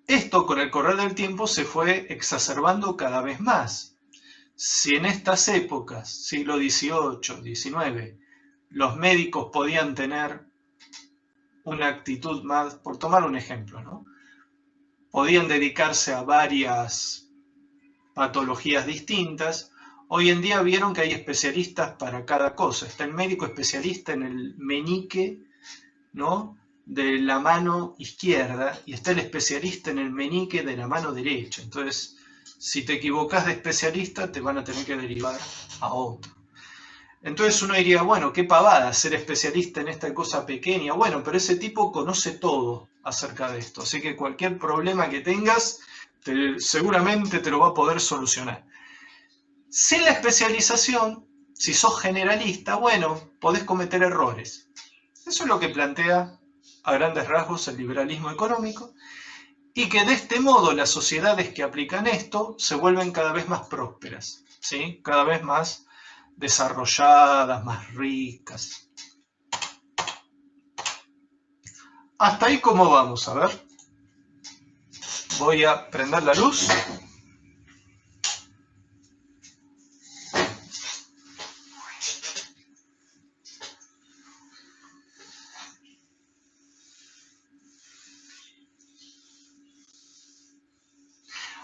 Esto con el correr del tiempo se fue exacerbando cada vez más. Si en estas épocas, siglo XVIII, XIX, los médicos podían tener una actitud más, por tomar un ejemplo, ¿no? Podían dedicarse a varias patologías distintas. Hoy en día vieron que hay especialistas para cada cosa. Está el médico especialista en el meñique, ¿no? de la mano izquierda y está el especialista en el meñique de la mano derecha. Entonces, si te equivocas de especialista, te van a tener que derivar a otro. Entonces uno diría, bueno, qué pavada ser especialista en esta cosa pequeña. Bueno, pero ese tipo conoce todo acerca de esto. Así que cualquier problema que tengas, seguramente te lo va a poder solucionar. Sin la especialización, si sos generalista, bueno, podés cometer errores. Eso es lo que plantea a grandes rasgos el liberalismo económico y que de este modo las sociedades que aplican esto se vuelven cada vez más prósperas, ¿sí? Cada vez más desarrolladas, más ricas. Hasta ahí, ¿cómo vamos? A ver. Voy a prender la luz.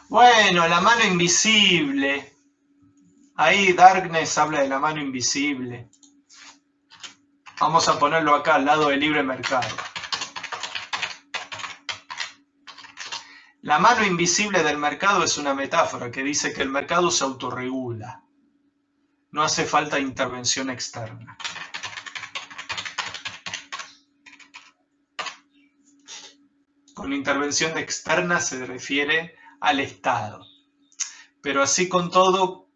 Bueno, la mano invisible. Ahí Darkness habla de la mano invisible. Vamos a ponerlo acá al lado del libre mercado. La mano invisible del mercado es una metáfora que dice que el mercado se autorregula. No hace falta intervención externa. Con intervención externa se refiere al Estado. Pero así con todo,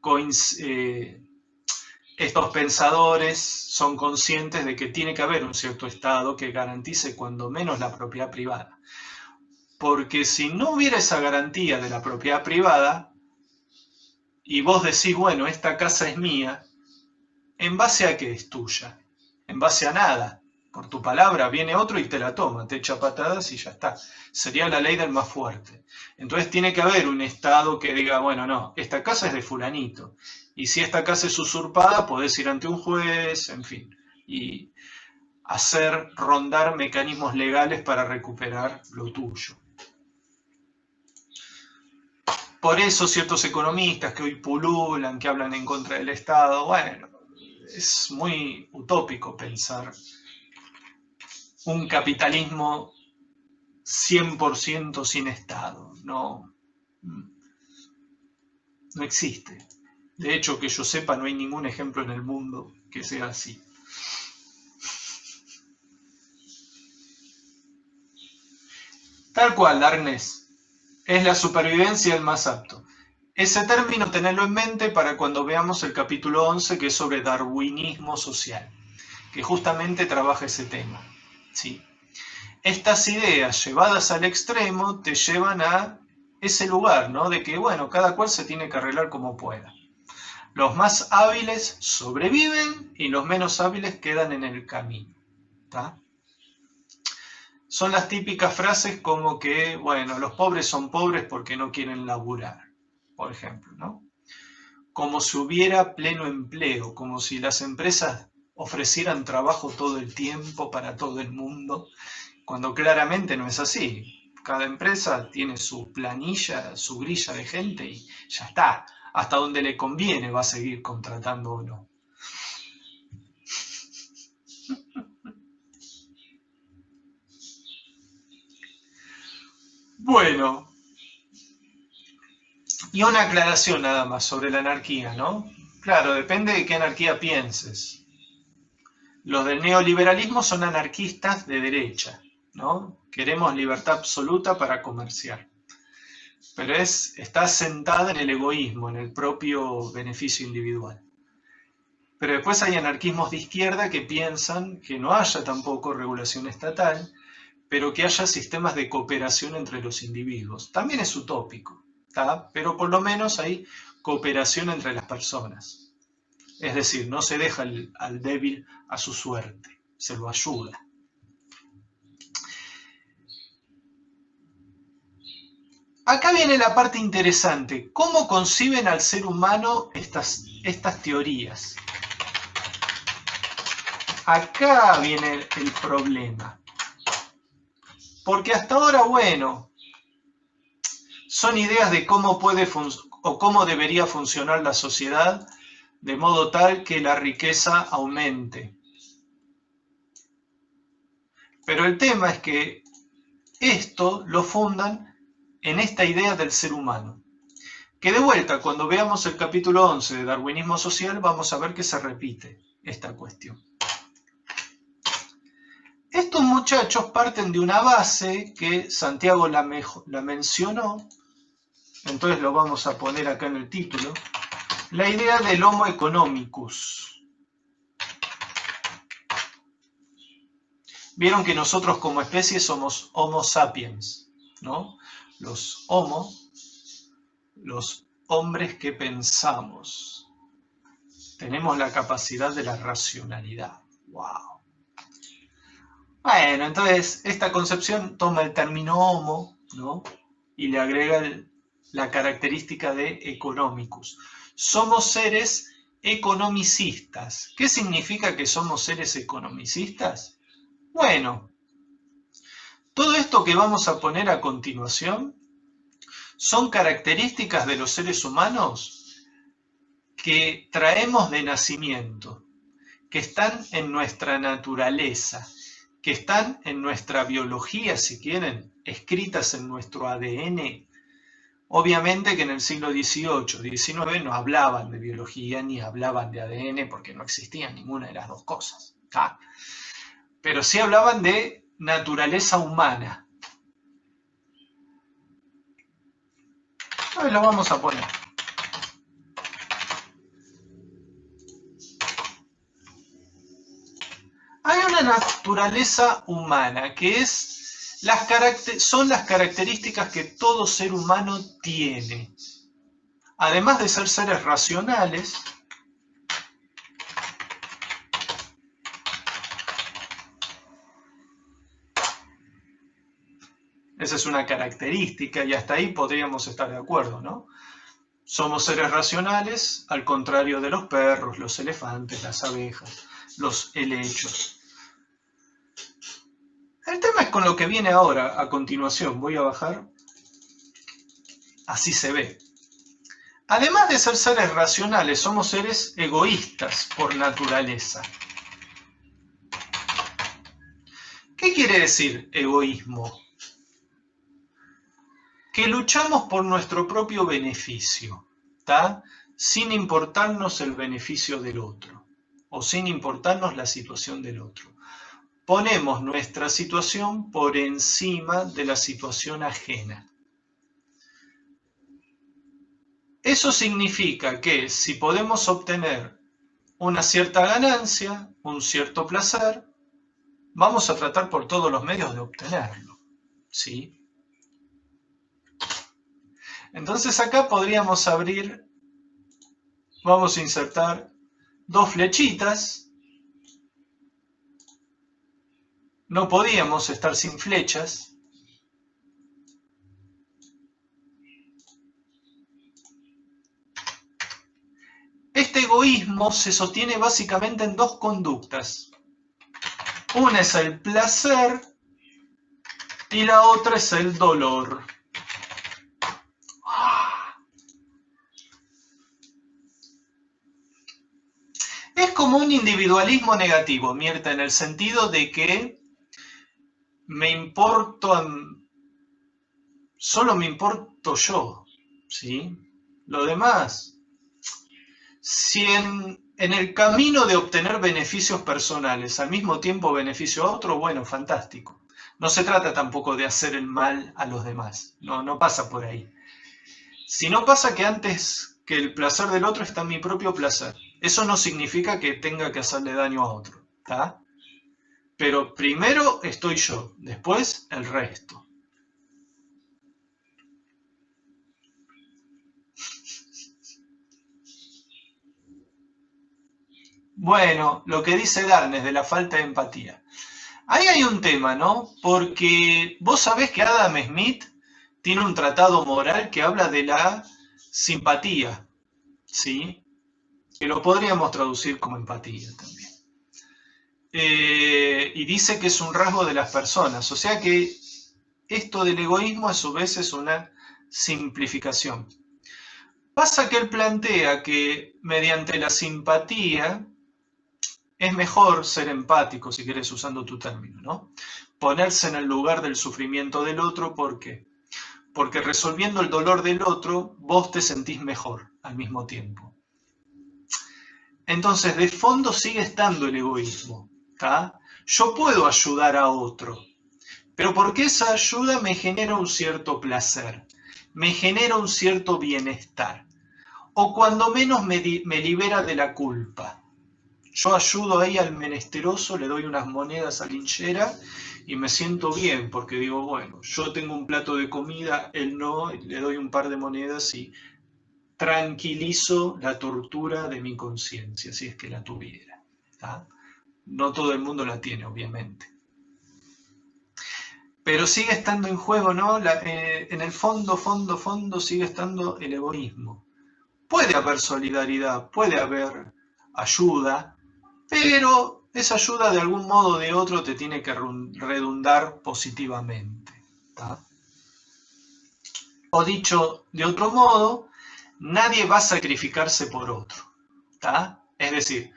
estos pensadores son conscientes de que tiene que haber un cierto Estado que garantice cuando menos la propiedad privada. Porque si no hubiera esa garantía de la propiedad privada, y vos decís, bueno, esta casa es mía, ¿en base a qué es tuya? En base a nada. Por tu palabra viene otro y te la toma, te echa patadas y ya está. Sería la ley del más fuerte. Entonces tiene que haber un Estado que diga, bueno, no, esta casa es de fulanito. Y si esta casa es usurpada, podés ir ante un juez, en fin. Y hacer rondar mecanismos legales para recuperar lo tuyo. Por eso ciertos economistas que hoy pululan, que hablan en contra del Estado, bueno, es muy utópico pensar un capitalismo 100% sin Estado. No existe. De hecho, que yo sepa, no hay ningún ejemplo en el mundo que sea así. Tal cual, Darnés. Es la supervivencia el más apto. Ese término tenerlo en mente para cuando veamos el capítulo 11, que es sobre darwinismo social, que justamente trabaja ese tema. ¿Sí? Estas ideas llevadas al extremo te llevan a ese lugar, ¿no? De que, bueno, cada cual se tiene que arreglar como pueda. Los más hábiles sobreviven y los menos hábiles quedan en el camino. ¿Tá? Son las típicas frases como que, bueno, los pobres son pobres porque no quieren laburar, por ejemplo, ¿no? Como si hubiera pleno empleo, como si las empresas ofrecieran trabajo todo el tiempo para todo el mundo, cuando claramente no es así. Cada empresa tiene su planilla, su grilla de gente y ya está. Hasta donde le conviene va a seguir contratando o no. Bueno, y una aclaración nada más sobre la anarquía, ¿no? Claro, depende de qué anarquía pienses. Los del neoliberalismo son anarquistas de derecha, ¿no? Queremos libertad absoluta para comerciar. Pero está sentada en el egoísmo, en el propio beneficio individual. Pero después hay anarquismos de izquierda que piensan que no haya tampoco regulación estatal, pero que haya sistemas de cooperación entre los individuos. También es utópico, ¿tá? Pero por lo menos hay cooperación entre las personas. Es decir, no se deja al débil a su suerte, se lo ayuda. Acá viene la parte interesante. ¿Cómo conciben al ser humano estas teorías? Acá viene el problema. Porque hasta ahora, bueno, son ideas de cómo puede o cómo debería funcionar la sociedad de modo tal que la riqueza aumente. Pero el tema es que esto lo fundan en esta idea del ser humano. Que de vuelta, cuando veamos el capítulo 11 de Darwinismo Social, vamos a ver que se repite esta cuestión. Estos muchachos parten de una base que Santiago la mencionó, entonces lo vamos a poner acá en el título, la idea del Homo economicus. Vieron que nosotros como especie somos Homo sapiens, ¿no? Los Homo, los hombres que pensamos. Tenemos la capacidad de la racionalidad. ¡Wow! Bueno, entonces esta concepción toma el término homo, ¿no? Y le agrega la característica de economicus. Somos seres economicistas. ¿Qué significa que somos seres economicistas? Bueno, todo esto que vamos a poner a continuación son características de los seres humanos que traemos de nacimiento, que están en nuestra naturaleza, que están en nuestra biología, si quieren, escritas en nuestro ADN. Obviamente que en el siglo XVIII, XIX no hablaban de biología ni hablaban de ADN porque no existía ninguna de las dos cosas. ¿tá? Pero sí hablaban de naturaleza humana. Hoy lo vamos a poner. Hay una naturaleza humana que son las características que todo ser humano tiene. Además de ser seres racionales, esa es una característica y hasta ahí podríamos estar de acuerdo, ¿no? Somos seres racionales, al contrario de los perros, los elefantes, las abejas, los helechos. El tema es con lo que viene ahora, a continuación. Voy a bajar. Así se ve. Además de ser seres racionales, somos seres egoístas por naturaleza. ¿Qué quiere decir egoísmo? Que luchamos por nuestro propio beneficio, ¿tá? Sin importarnos el beneficio del otro, o sin importarnos la situación del otro. Ponemos nuestra situación por encima de la situación ajena. Eso significa que si podemos obtener una cierta ganancia, un cierto placer, vamos a tratar por todos los medios de obtenerlo, ¿sí? Entonces acá podríamos abrir, vamos a insertar dos flechitas. No podíamos estar sin flechas. Este egoísmo se sostiene básicamente en dos conductas. Una es el placer y la otra es el dolor. Es como un individualismo negativo, Mirta, en el sentido de que solo me importo yo, ¿sí? Lo demás, si en el camino de obtener beneficios personales, al mismo tiempo beneficio a otro, bueno, fantástico. No se trata tampoco de hacer el mal a los demás, no pasa por ahí. Sino pasa que antes que el placer del otro está mi propio placer. Eso no significa que tenga que hacerle daño a otro, ¿está? Pero primero estoy yo, después el resto. Bueno, lo que dice Darnes de la falta de empatía. Ahí hay un tema, ¿no? Porque vos sabés que Adam Smith tiene un tratado moral que habla de la simpatía, ¿sí? Que lo podríamos traducir como empatía también. Y dice que es un rasgo de las personas, o sea que esto del egoísmo a su vez es una simplificación. Pasa que él plantea que mediante la simpatía es mejor ser empático, si querés, usando tu término, ¿no? Ponerse en el lugar del sufrimiento del otro, ¿por qué? Porque resolviendo el dolor del otro, vos te sentís mejor al mismo tiempo. Entonces, de fondo sigue estando el egoísmo, ¿tá? Yo puedo ayudar a otro, pero porque esa ayuda me genera un cierto placer, me genera un cierto bienestar, o cuando menos me libera de la culpa. Yo ayudo ahí al menesteroso, le doy unas monedas al hinchera y me siento bien, porque digo, bueno, yo tengo un plato de comida, él no, le doy un par de monedas y tranquilizo la tortura de mi conciencia, si es que la tuviera, ¿tá? No todo el mundo la tiene, obviamente. Pero sigue estando en juego, ¿no? En el fondo sigue estando el egoísmo. Puede haber solidaridad, puede haber ayuda, pero esa ayuda de algún modo o de otro te tiene que redundar positivamente, ¿tá? O dicho de otro modo, nadie va a sacrificarse por otro, ¿tá? Es decir,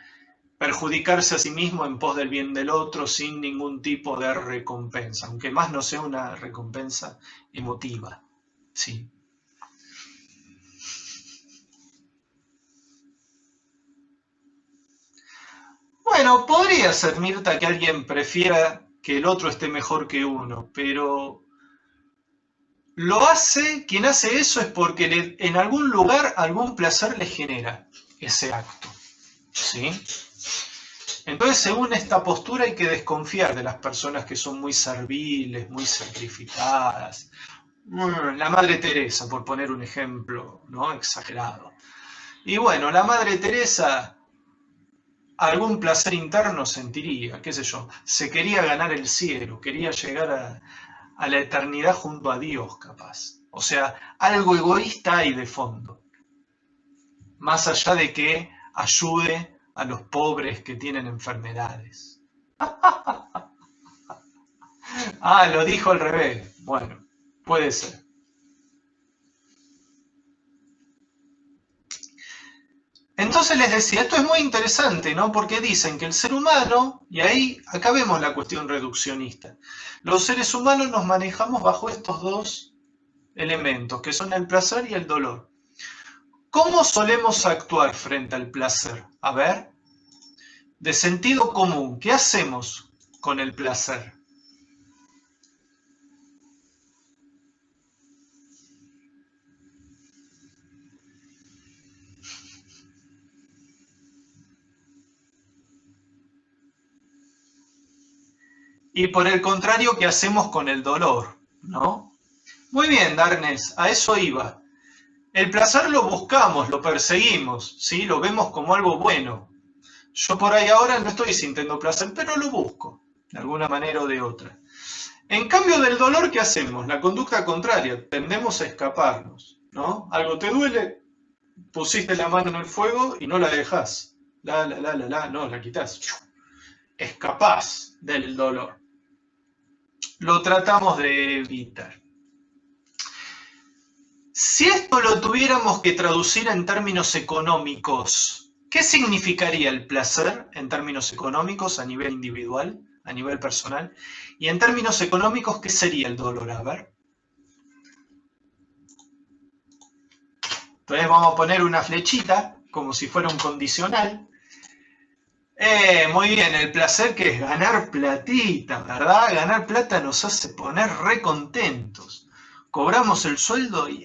perjudicarse a sí mismo en pos del bien del otro sin ningún tipo de recompensa, aunque más no sea una recompensa emotiva, ¿sí? Bueno, podría ser, Mirta, que alguien prefiera que el otro esté mejor que uno, pero quien hace eso es porque en algún lugar algún placer le genera ese acto, ¿sí? Entonces, según esta postura hay que desconfiar de las personas que son muy serviles, muy sacrificadas. La Madre Teresa, por poner un ejemplo, ¿no? Exagerado. Y bueno, la Madre Teresa algún placer interno sentiría, qué sé yo, se quería ganar el cielo, quería llegar a la eternidad junto a Dios, capaz. O sea, algo egoísta hay de fondo, más allá de que ayude a los pobres que tienen enfermedades. Ah, lo dijo al revés. Bueno, puede ser. Entonces les decía, esto es muy interesante, ¿no? Porque dicen que el ser humano, y ahí acá vemos la cuestión reduccionista, los seres humanos nos manejamos bajo estos dos elementos, que son el placer y el dolor. ¿Cómo solemos actuar frente al placer? A ver, de sentido común, ¿qué hacemos con el placer? Y por el contrario, ¿qué hacemos con el dolor? ¿No? Muy bien, Darnes, a eso iba. El placer lo buscamos, lo perseguimos, ¿sí? Lo vemos como algo bueno. Yo por ahí ahora no estoy sintiendo placer, pero lo busco, de alguna manera o de otra. En cambio del dolor, ¿qué hacemos? La conducta contraria, tendemos a escaparnos, ¿no? Algo te duele, pusiste la mano en el fuego y no la dejás. No, la quitas. Escapás del dolor. Lo tratamos de evitar. Si esto lo tuviéramos que traducir en términos económicos, ¿qué significaría el placer en términos económicos a nivel individual, a nivel personal? Y en términos económicos, ¿qué sería el dolor? A ver. Entonces vamos a poner una flechita, como si fuera un condicional. Muy bien, el placer que es ganar platita, ¿verdad? Ganar plata nos hace poner re contentos. Cobramos el sueldo y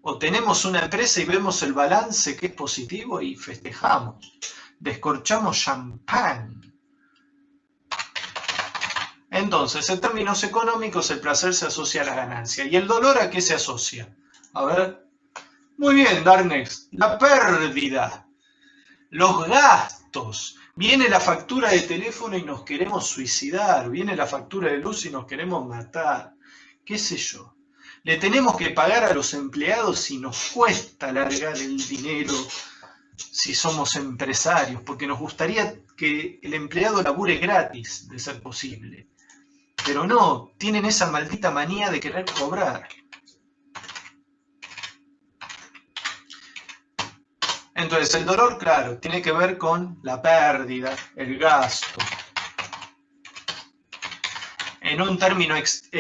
o tenemos una empresa y vemos el balance que es positivo y festejamos. Descorchamos champán. Entonces, en términos económicos, el placer se asocia a la ganancia. ¿Y el dolor a qué se asocia? A ver. Muy bien, Darnex. La pérdida. Los gastos. Viene la factura de teléfono y nos queremos suicidar. Viene la factura de luz y nos queremos matar. ¿Qué sé yo? Le tenemos que pagar a los empleados y nos cuesta largar el dinero si somos empresarios, porque nos gustaría que el empleado labure gratis, de ser posible. Pero no, tienen esa maldita manía de querer cobrar. Entonces, el dolor, claro, tiene que ver con la pérdida, el gasto. En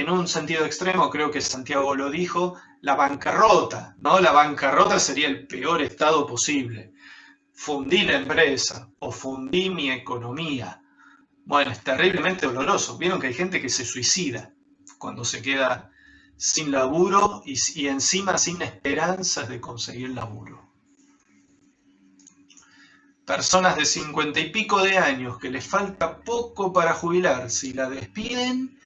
un sentido extremo, creo que Santiago lo dijo, la bancarrota, ¿no? La bancarrota sería el peor estado posible. Fundí la empresa o fundí mi economía. Bueno, es terriblemente doloroso. Vieron que hay gente que se suicida cuando se queda sin laburo y encima sin esperanzas de conseguir laburo. Personas de 50 y pico de años que les falta poco para jubilarse y la despiden,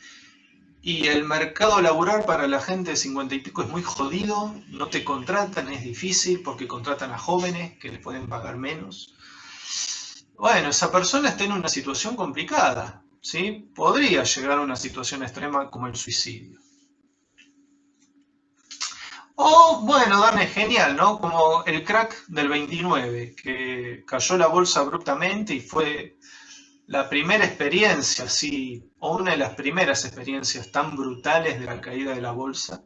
y el mercado laboral para la gente de 50 y pico es muy jodido, no te contratan, es difícil porque contratan a jóvenes que les pueden pagar menos. Bueno, esa persona está en una situación complicada, ¿sí? Podría llegar a una situación extrema como el suicidio. O, bueno, Darne, genial, ¿no? Como el crack del 29, que cayó la bolsa abruptamente y fue la primera experiencia, sí, o una de las primeras experiencias tan brutales de la caída de la bolsa.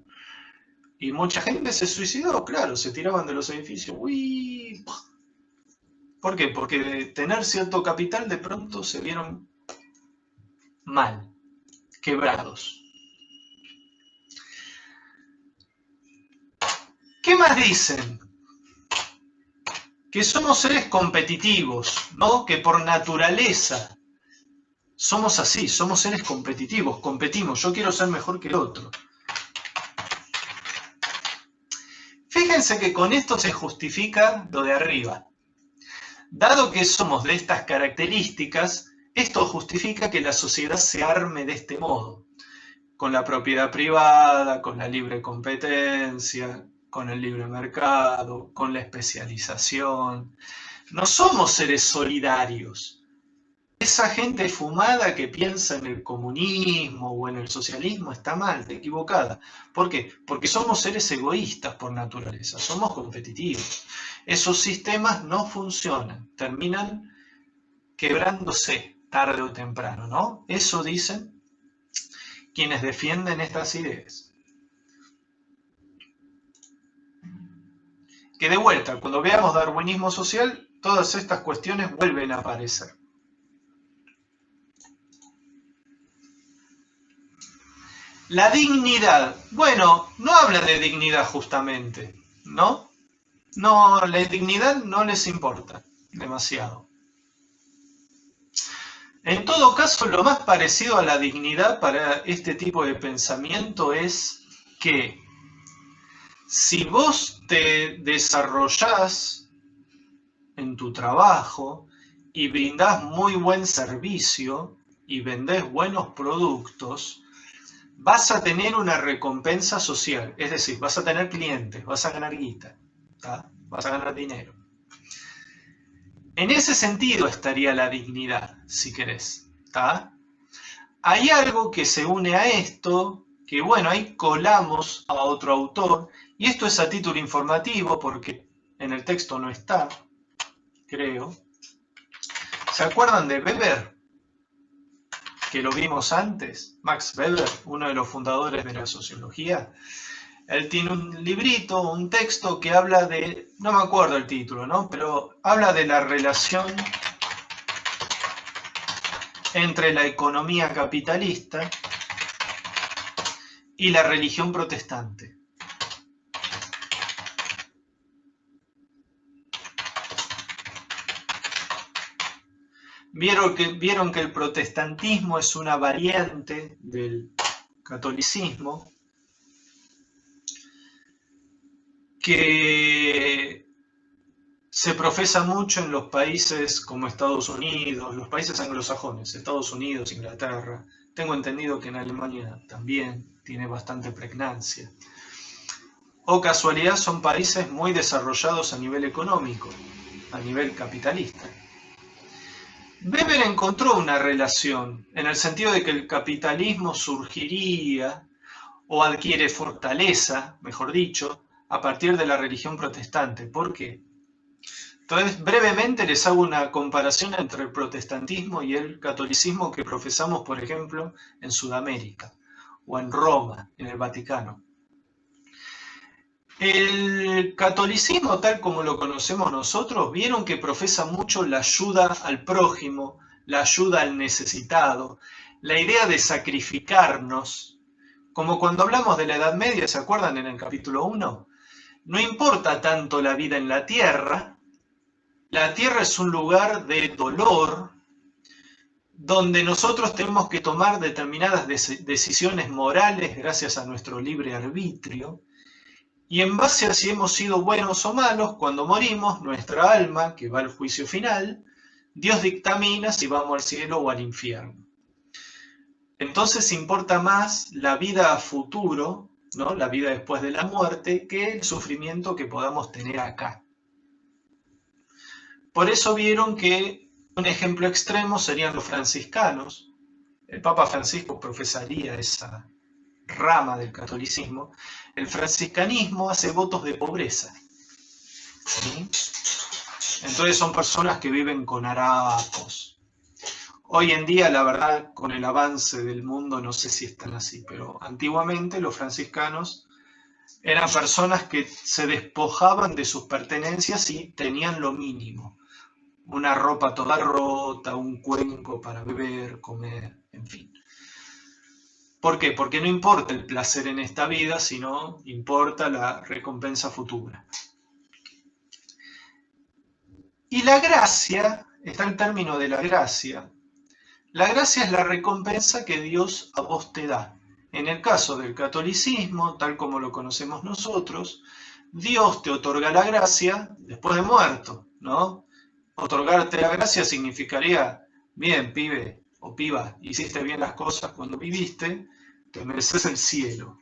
Y mucha gente se suicidó, claro, se tiraban de los edificios. ¡Uy! ¿Por qué? Porque de tener cierto capital de pronto se vieron mal, quebrados. ¿Qué más dicen? Que somos seres competitivos, ¿no? Que por naturaleza somos así, somos seres competitivos, competimos, yo quiero ser mejor que el otro. fíjense que con esto se justifica lo de arriba. Dado que somos de estas características, esto justifica que la sociedad se arme de este modo, con la propiedad privada, con la libre competencia, con el libre mercado, con la especialización. No somos seres solidarios. Esa gente fumada que piensa en el comunismo o en el socialismo está mal, está equivocada. ¿Por qué? Porque somos seres egoístas por naturaleza, somos competitivos. Esos sistemas no funcionan, terminan quebrándose tarde o temprano, ¿no? Eso dicen quienes defienden estas ideas. Que de vuelta, cuando veamos darwinismo social, todas estas cuestiones vuelven a aparecer. La dignidad. Bueno, no habla de dignidad justamente, ¿no? No, la dignidad no les importa demasiado. En todo caso, lo más parecido a la dignidad para este tipo de pensamiento es que si vos te desarrollás en tu trabajo y brindás muy buen servicio y vendés buenos productos, vas a tener una recompensa social, es decir, vas a tener clientes, vas a ganar guita, ¿tá? Vas a ganar dinero. En ese sentido estaría la dignidad, si querés, ¿tá? Hay algo que se une a esto, que bueno, ahí colamos a otro autor, y esto es a título informativo porque en el texto no está, creo. ¿Se acuerdan de Weber? Que lo vimos antes, Max Weber, uno de los fundadores de la sociología. Él tiene un librito, un texto que habla de, no me acuerdo el título, ¿no? Pero habla de la relación entre la economía capitalista y la religión protestante. Vieron que el protestantismo es una variante del catolicismo que se profesa mucho en los países como Estados Unidos, los países anglosajones, Estados Unidos, Inglaterra. Tengo entendido que en Alemania también tiene bastante pregnancia. O casualidad son países muy desarrollados a nivel económico, a nivel capitalista. Weber encontró una relación en el sentido de que el capitalismo surgiría o adquiere fortaleza, mejor dicho, a partir de la religión protestante. ¿Por qué? Entonces, brevemente les hago una comparación entre el protestantismo y el catolicismo que profesamos, por ejemplo, en Sudamérica o en Roma, en el Vaticano. El catolicismo, tal como lo conocemos nosotros, vieron que profesa mucho la ayuda al prójimo, la ayuda al necesitado, la idea de sacrificarnos. Como cuando hablamos de la Edad Media, ¿se acuerdan en el capítulo 1? No importa tanto la vida en la tierra es un lugar de dolor, donde nosotros tenemos que tomar determinadas decisiones morales gracias a nuestro libre arbitrio, y en base a si hemos sido buenos o malos, cuando morimos, nuestra alma, que va al juicio final, Dios dictamina si vamos al cielo o al infierno. Entonces importa más la vida a futuro, ¿no? La vida después de la muerte, que el sufrimiento que podamos tener acá. Por eso vieron que un ejemplo extremo serían los franciscanos. El Papa Francisco profesaría esa rama del catolicismo. El franciscanismo hace votos de pobreza, ¿sí? Entonces son personas que viven con harapos. Hoy en día, la verdad, con el avance del mundo, no sé si están así, pero antiguamente los franciscanos eran personas que se despojaban de sus pertenencias y tenían lo mínimo. Una ropa toda rota, un cuenco para beber, comer, en fin. ¿Por qué? Porque no importa el placer en esta vida, sino importa la recompensa futura. Y la gracia, está el término de la gracia. La gracia es la recompensa que Dios a vos te da. En el caso del catolicismo, tal como lo conocemos nosotros, Dios te otorga la gracia después de muerto, ¿no? Otorgarte la gracia significaría, bien, pibe o piba, hiciste bien las cosas cuando viviste, te mereces el cielo.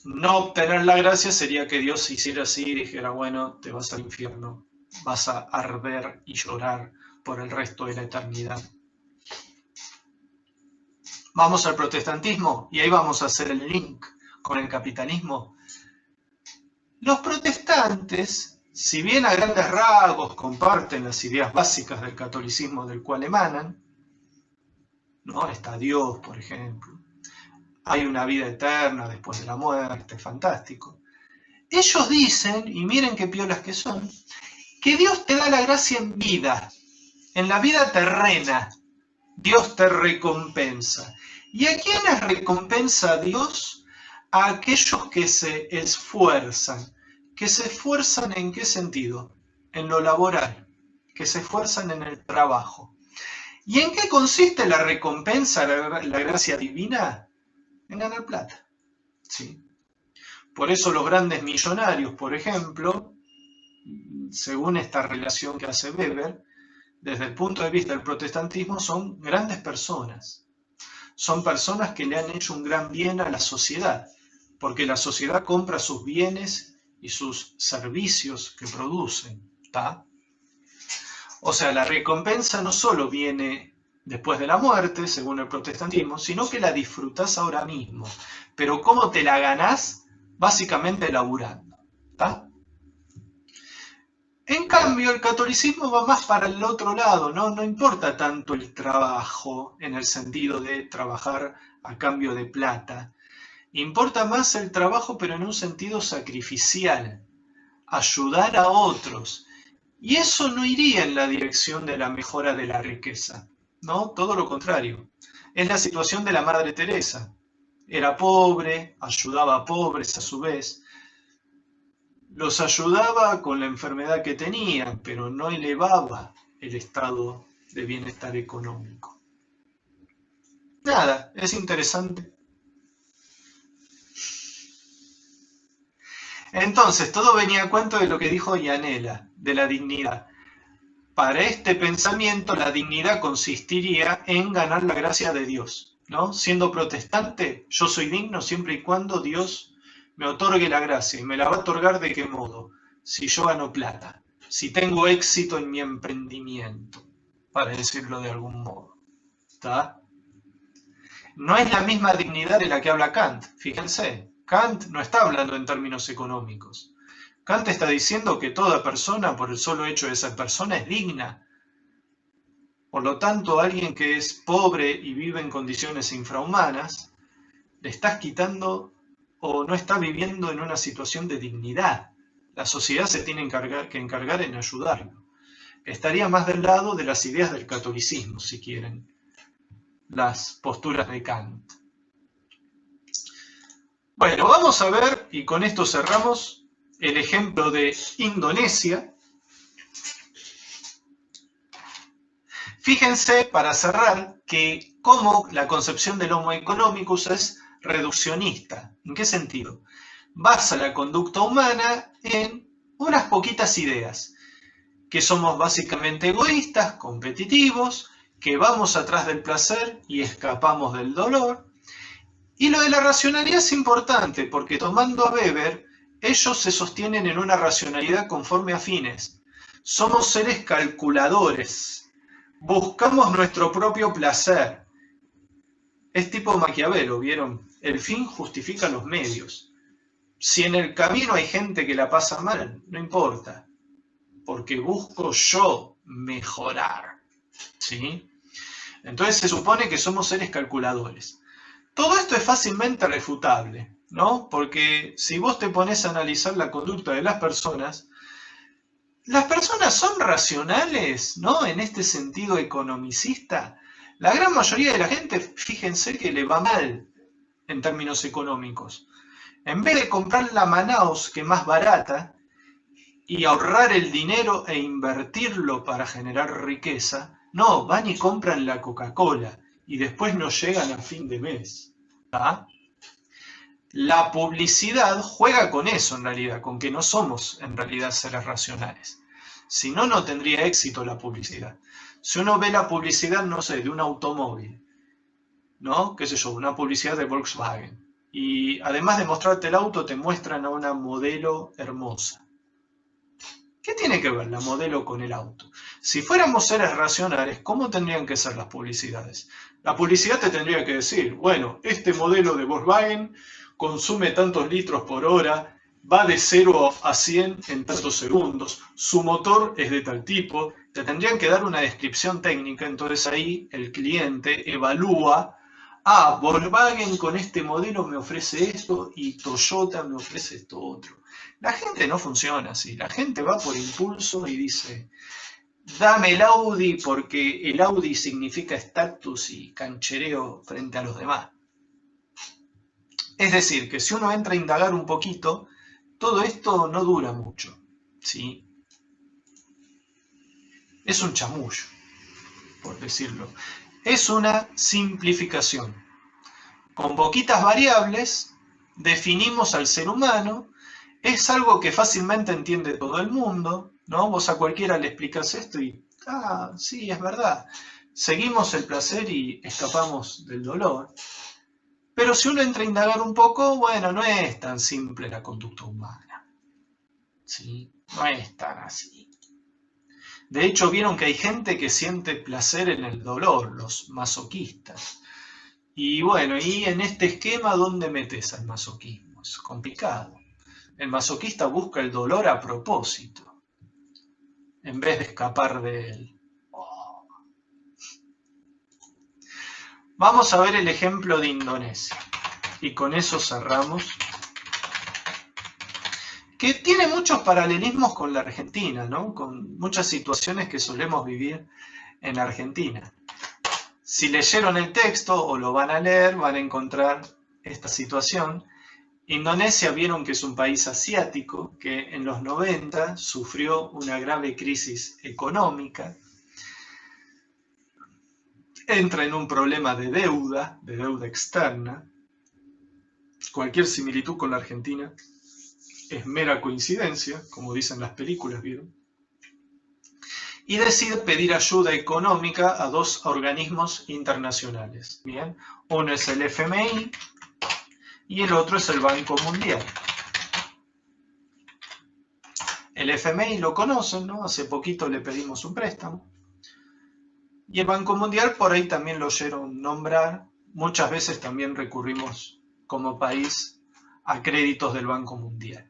No obtener la gracia sería que Dios se hiciera así y dijera, bueno, te vas al infierno, vas a arder y llorar por el resto de la eternidad. Vamos al protestantismo y ahí vamos a hacer el link con el capitalismo. Los protestantes, si bien a grandes rasgos comparten las ideas básicas del catolicismo del cual emanan, ¿no? Está Dios, por ejemplo, hay una vida eterna después de la muerte, fantástico. Ellos dicen, y miren qué piolas que son, que Dios te da la gracia en vida, en la vida terrena. Dios te recompensa. ¿Y a quiénes recompensa Dios? A aquellos que se esfuerzan. ¿Que se esfuerzan en qué sentido? En lo laboral. Que se esfuerzan en el trabajo. ¿Y en qué consiste la recompensa, la gracia divina? En ganar plata. ¿Sí? Por eso los grandes millonarios, por ejemplo, según esta relación que hace Weber, desde el punto de vista del protestantismo, son grandes personas. Son personas que le han hecho un gran bien a la sociedad, porque la sociedad compra sus bienes y sus servicios que producen. ¿Tá? O sea, la recompensa no solo viene después de la muerte, según el protestantismo, sino que la disfrutás ahora mismo. Pero ¿cómo te la ganás? Básicamente laburando. ¿Tá? En cambio, el catolicismo va más para el otro lado, ¿no? No importa tanto el trabajo, en el sentido de trabajar a cambio de plata. Importa más el trabajo, pero en un sentido sacrificial, ayudar a otros. Y eso no iría en la dirección de la mejora de la riqueza, ¿no? Todo lo contrario. Es la situación de la Madre Teresa. Era pobre, ayudaba a pobres a su vez. Los ayudaba con la enfermedad que tenían, pero no elevaba el estado de bienestar económico. Nada, es interesante. Entonces, todo venía a cuento de lo que dijo Yanela, de la dignidad. Para este pensamiento, la dignidad consistiría en ganar la gracia de Dios, ¿no? Siendo protestante, yo soy digno siempre y cuando Dios me otorgue la gracia. ¿Y me la va a otorgar de qué modo? Si yo gano plata, si tengo éxito en mi emprendimiento, para decirlo de algún modo. ¿Está? No es la misma dignidad de la que habla Kant. Fíjense, Kant no está hablando en términos económicos. Kant está diciendo que toda persona, por el solo hecho de ser persona, es digna. Por lo tanto, alguien que es pobre y vive en condiciones infrahumanas, le estás quitando o no está viviendo en una situación de dignidad. La sociedad se tiene que encargar en ayudarlo. Estaría más del lado de las ideas del catolicismo, si quieren, las posturas de Kant. Bueno, vamos a ver, y con esto cerramos, el ejemplo de Indonesia. Fíjense, para cerrar, que cómo la concepción del Homo economicus es reduccionista. ¿En qué sentido? Basa la conducta humana en unas poquitas ideas, que somos básicamente egoístas, competitivos, que vamos atrás del placer y escapamos del dolor. Y lo de la racionalidad es importante, porque tomando a Weber, ellos se sostienen en una racionalidad conforme a fines. Somos seres calculadores. Buscamos nuestro propio placer. Es tipo Maquiavelo, ¿vieron? El fin justifica los medios. Si en el camino hay gente que la pasa mal, no importa, porque busco yo mejorar. ¿Sí? Entonces se supone que somos seres calculadores. Todo esto es fácilmente refutable, ¿no? Porque si vos te pones a analizar la conducta de las personas son racionales, ¿no? En este sentido economicista. La gran mayoría de la gente, fíjense que le va mal en términos económicos. En vez de comprar la Manaus, que es más barata, y ahorrar el dinero e invertirlo para generar riqueza, no, van y compran la Coca-Cola y después no llegan a fin de mes. ¿Tá? La publicidad juega con eso en realidad, con que no somos en realidad seres racionales. Si no, no tendría éxito la publicidad. Si uno ve la publicidad, no sé, de un automóvil, ¿no? Qué sé yo, una publicidad de Volkswagen. Y además de mostrarte el auto, te muestran a una modelo hermosa. ¿Qué tiene que ver la modelo con el auto? Si fuéramos seres racionales, ¿cómo tendrían que ser las publicidades? La publicidad te tendría que decir, bueno, este modelo de Volkswagen consume tantos litros por hora, va de 0 a 100 en tantos segundos, su motor es de tal tipo, te tendrían que dar una descripción técnica, entonces ahí el cliente evalúa, Volkswagen con este modelo me ofrece esto y Toyota me ofrece esto otro. La gente no funciona así, la gente va por impulso y dice, dame el Audi porque el Audi significa estatus y canchereo frente a los demás. Es decir, que si uno entra a indagar un poquito, todo esto no dura mucho, ¿sí? Es un chamullo, por decirlo. Es una simplificación. Con poquitas variables definimos al ser humano. Es algo que fácilmente entiende todo el mundo, ¿no? Vos a cualquiera le explicas esto y, sí, es verdad. Seguimos el placer y escapamos del dolor. Pero si uno entra a indagar un poco, bueno, no es tan simple la conducta humana, ¿sí? No es tan así. De hecho, vieron que hay gente que siente placer en el dolor, los masoquistas. Y bueno, y en este esquema, ¿dónde metes al masoquismo? Es complicado. El masoquista busca el dolor a propósito, en vez de escapar de él. Vamos a ver el ejemplo de Indonesia. Y con eso cerramos. Que tiene muchos paralelismos con la Argentina, ¿no? Con muchas situaciones que solemos vivir en Argentina. Si leyeron el texto o lo van a leer, van a encontrar esta situación. Indonesia vieron que es un país asiático que en los 90 sufrió una grave crisis económica, entra en un problema de deuda externa. Cualquier similitud con la Argentina es mera coincidencia, como dicen las películas, ¿vieron? Y decide pedir ayuda económica a dos organismos internacionales. Bien, uno es el FMI y el otro es el Banco Mundial. El FMI lo conocen, ¿no? Hace poquito le pedimos un préstamo. Y el Banco Mundial por ahí también lo oyeron nombrar. Muchas veces también recurrimos como país a créditos del Banco Mundial.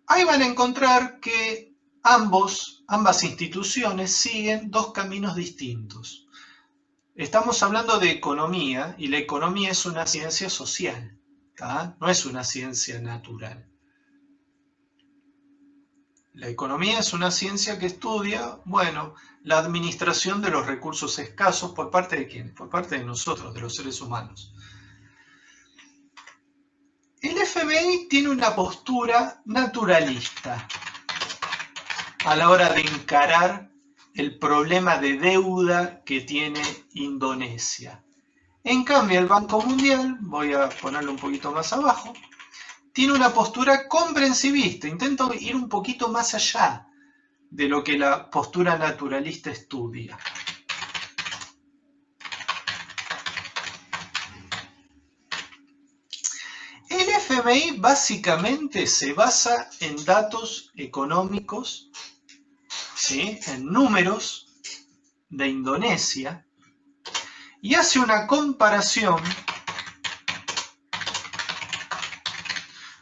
Ahí van a encontrar que ambas instituciones siguen dos caminos distintos. Estamos hablando de economía y la economía es una ciencia social, ¿tá? No es una ciencia natural. La economía es una ciencia que estudia, bueno, la administración de los recursos escasos por parte de ¿quién? Por parte de nosotros, de los seres humanos. El FMI tiene una postura naturalista a la hora de encarar el problema de deuda que tiene Indonesia. En cambio, el Banco Mundial, voy a ponerlo un poquito más abajo, tiene una postura comprensivista, intento ir un poquito más allá de lo que la postura naturalista estudia. El FMI básicamente se basa en datos económicos, ¿sí? En números de Indonesia, y hace una comparación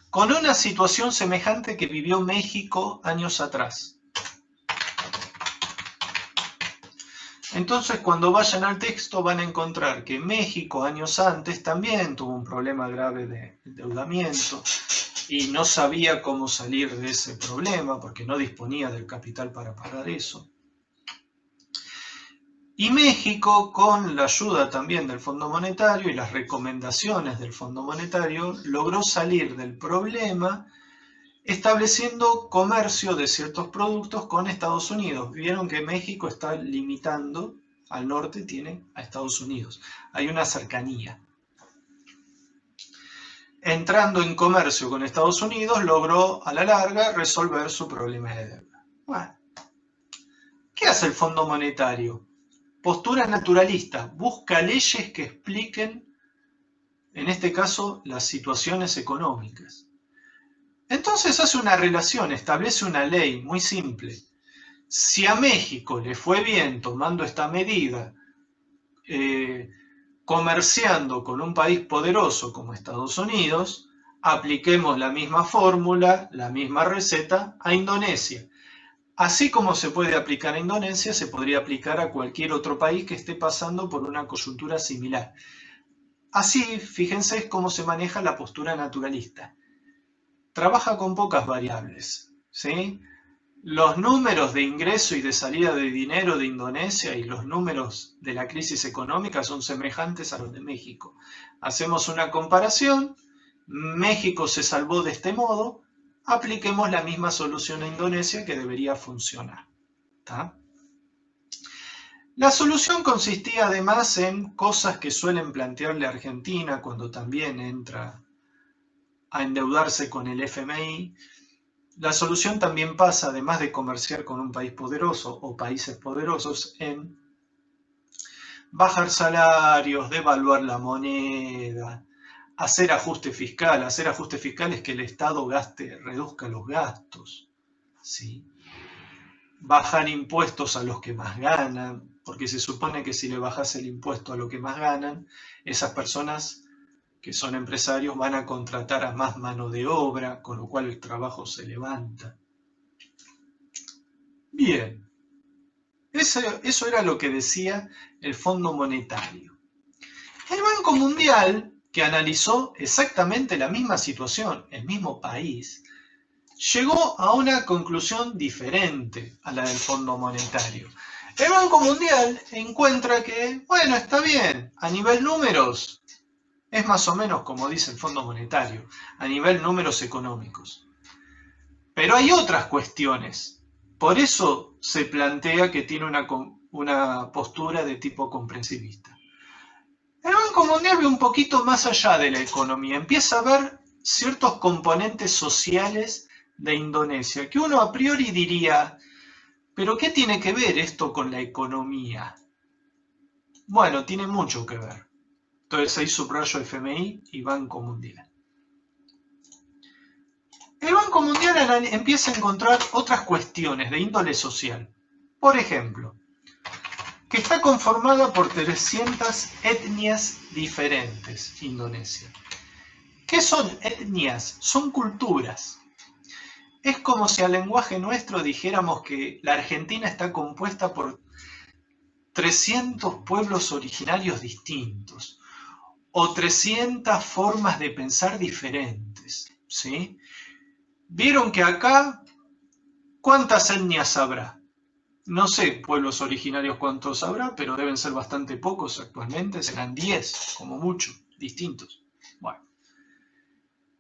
con una situación semejante que vivió México años atrás. Entonces, cuando vayan al texto van a encontrar que México años antes también tuvo un problema grave de endeudamiento y no sabía cómo salir de ese problema porque no disponía del capital para pagar eso. Y México, con la ayuda también del Fondo Monetario y las recomendaciones del Fondo Monetario, logró salir del problema estableciendo comercio de ciertos productos con Estados Unidos. Vieron que México está limitando al norte tiene a Estados Unidos. Hay una cercanía. Entrando en comercio con Estados Unidos, logró a la larga resolver su problema de deuda. Bueno, ¿qué hace el Fondo Monetario? Postura naturalista, busca leyes que expliquen, en este caso, las situaciones económicas. Entonces hace una relación, establece una ley muy simple. Si a México le fue bien tomando esta medida, comerciando con un país poderoso como Estados Unidos, apliquemos la misma fórmula, la misma receta a Indonesia. Así como se puede aplicar a Indonesia, se podría aplicar a cualquier otro país que esté pasando por una coyuntura similar. Así, fíjense cómo se maneja la postura naturalista. Trabaja con pocas variables, ¿sí? Los números de ingreso y de salida de dinero de Indonesia y los números de la crisis económica son semejantes a los de México. Hacemos una comparación, México se salvó de este modo, apliquemos la misma solución a Indonesia que debería funcionar. ¿Tá? La solución consistía además en cosas que suelen plantearle a Argentina cuando también entra a endeudarse con el FMI. La solución también pasa, además de comerciar con un país poderoso o países poderosos, en bajar salarios, devaluar la moneda, hacer ajuste fiscal. Hacer ajuste fiscal es que el Estado reduzca los gastos, ¿sí? Bajar impuestos a los que más ganan, porque se supone que si le bajas el impuesto a los que más ganan, esas personas que son empresarios van a contratar a más mano de obra, con lo cual el trabajo se levanta. Bien, eso era lo que decía el Fondo Monetario. El Banco Mundial, que analizó exactamente la misma situación, el mismo país, llegó a una conclusión diferente a la del Fondo Monetario. El Banco Mundial encuentra que, bueno, está bien, a nivel números, es más o menos como dice el Fondo Monetario, a nivel números económicos. Pero hay otras cuestiones. Por eso se plantea que tiene una postura de tipo comprensivista. El Banco Mundial ve un poquito más allá de la economía. Empieza a ver ciertos componentes sociales de Indonesia, que uno a priori diría, ¿pero qué tiene que ver esto con la economía? Bueno, tiene mucho que ver. Entonces ahí subrayo FMI y Banco Mundial. El Banco Mundial empieza a encontrar otras cuestiones de índole social. Por ejemplo, que está conformada por 300 etnias diferentes, Indonesia. ¿Qué son etnias? Son culturas. Es como si al lenguaje nuestro dijéramos que la Argentina está compuesta por 300 pueblos originarios distintos o 300 formas de pensar diferentes, ¿sí? Vieron que acá, ¿cuántas etnias habrá? No sé, pueblos originarios cuántos habrá, pero deben ser bastante pocos actualmente, serán 10, como mucho, distintos. Bueno,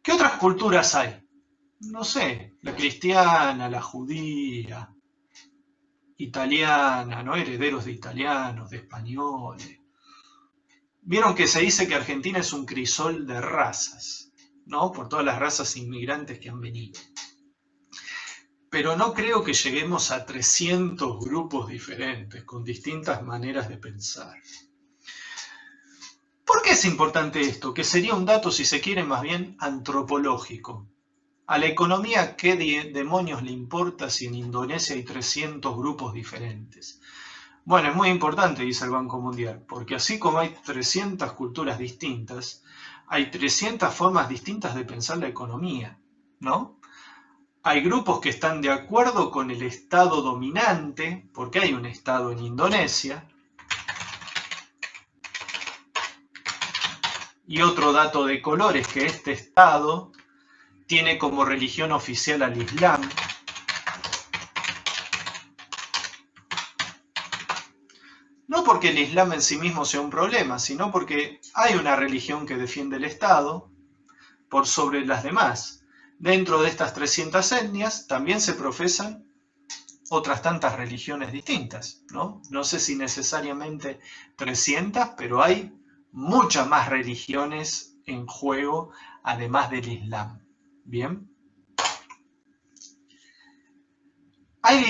¿qué otras culturas hay? No sé, la cristiana, la judía, italiana, ¿no? Herederos de italianos, de españoles. Vieron que se dice que Argentina es un crisol de razas, ¿no? Por todas las razas inmigrantes que han venido. Pero no creo que lleguemos a 300 grupos diferentes, con distintas maneras de pensar. ¿Por qué es importante esto? Que sería un dato, si se quiere, más bien antropológico. A la economía, ¿qué demonios le importa si en Indonesia hay 300 grupos diferentes? Bueno, es muy importante, dice el Banco Mundial, porque así como hay 300 culturas distintas, hay 300 formas distintas de pensar la economía, ¿no? Hay grupos que están de acuerdo con el Estado dominante, porque hay un Estado en Indonesia. Y otro dato de color es que este Estado tiene como religión oficial al Islam. No porque el Islam en sí mismo sea un problema, sino porque hay una religión que defiende el Estado por sobre las demás. Dentro de estas 300 etnias también se profesan otras tantas religiones distintas, ¿no? No sé si necesariamente 300, pero hay muchas más religiones en juego, además del Islam. ¿Bien?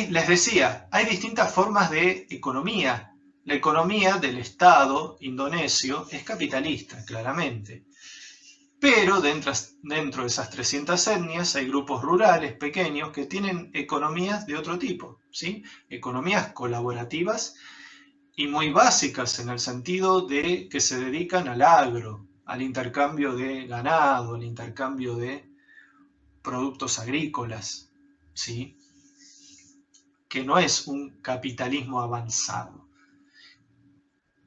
Les decía, hay distintas formas de economía. La economía del Estado indonesio es capitalista, claramente. Pero dentro de esas 300 etnias hay grupos rurales pequeños que tienen economías de otro tipo, ¿sí? Economías colaborativas y muy básicas en el sentido de que se dedican al agro, al intercambio de ganado, al intercambio de productos agrícolas, ¿sí? Que no es un capitalismo avanzado.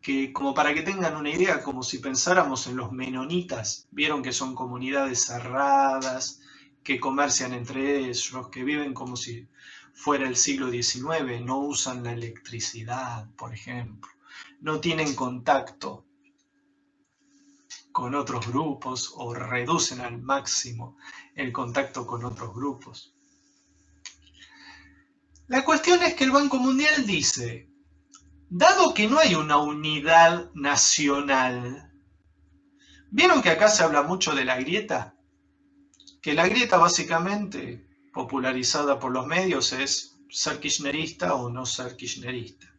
Que como para que tengan una idea, como si pensáramos en los menonitas, vieron que son comunidades cerradas, que comercian entre ellos, que viven como si fuera el siglo XIX, no usan la electricidad, por ejemplo, no tienen contacto con otros grupos o reducen al máximo el contacto con otros grupos. La cuestión es que el Banco Mundial dice, dado que no hay una unidad nacional, ¿vieron que acá se habla mucho de la grieta? Que la grieta básicamente, popularizada por los medios, es ser kirchnerista o no ser kirchnerista.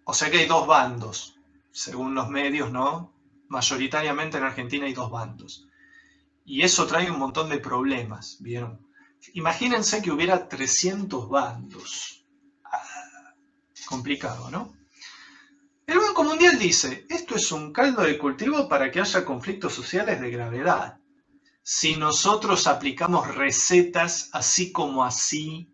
O sea que hay dos bandos, según los medios, ¿no? Mayoritariamente en Argentina hay dos bandos. Y eso trae un montón de problemas, ¿vieron? Imagínense que hubiera 300 bandos. Complicado, ¿no? El Banco Mundial dice, esto es un caldo de cultivo para que haya conflictos sociales de gravedad. Si nosotros aplicamos recetas así como así,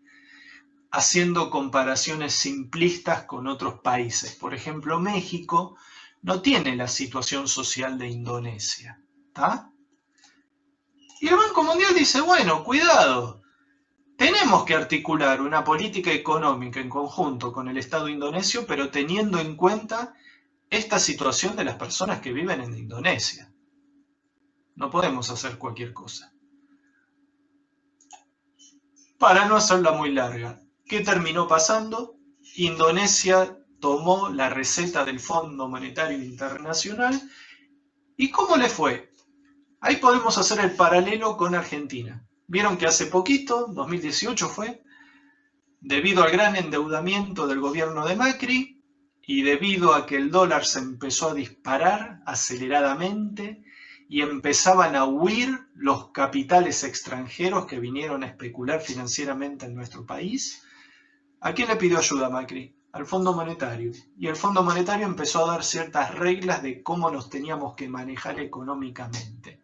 haciendo comparaciones simplistas con otros países. Por ejemplo, México no tiene la situación social de Indonesia, ¿está? Y el Banco Mundial dice, bueno, cuidado, tenemos que articular una política económica en conjunto con el Estado indonesio, pero teniendo en cuenta esta situación de las personas que viven en Indonesia. No podemos hacer cualquier cosa. Para no hacerla muy larga, ¿qué terminó pasando? Indonesia tomó la receta del Fondo Monetario Internacional. ¿Y cómo le fue? Ahí podemos hacer el paralelo con Argentina. Vieron que hace poquito, 2018 fue, debido al gran endeudamiento del gobierno de Macri y debido a que el dólar se empezó a disparar aceleradamente y empezaban a huir los capitales extranjeros que vinieron a especular financieramente en nuestro país, ¿a quién le pidió ayuda Macri? Al Fondo Monetario. Y el Fondo Monetario empezó a dar ciertas reglas de cómo nos teníamos que manejar económicamente.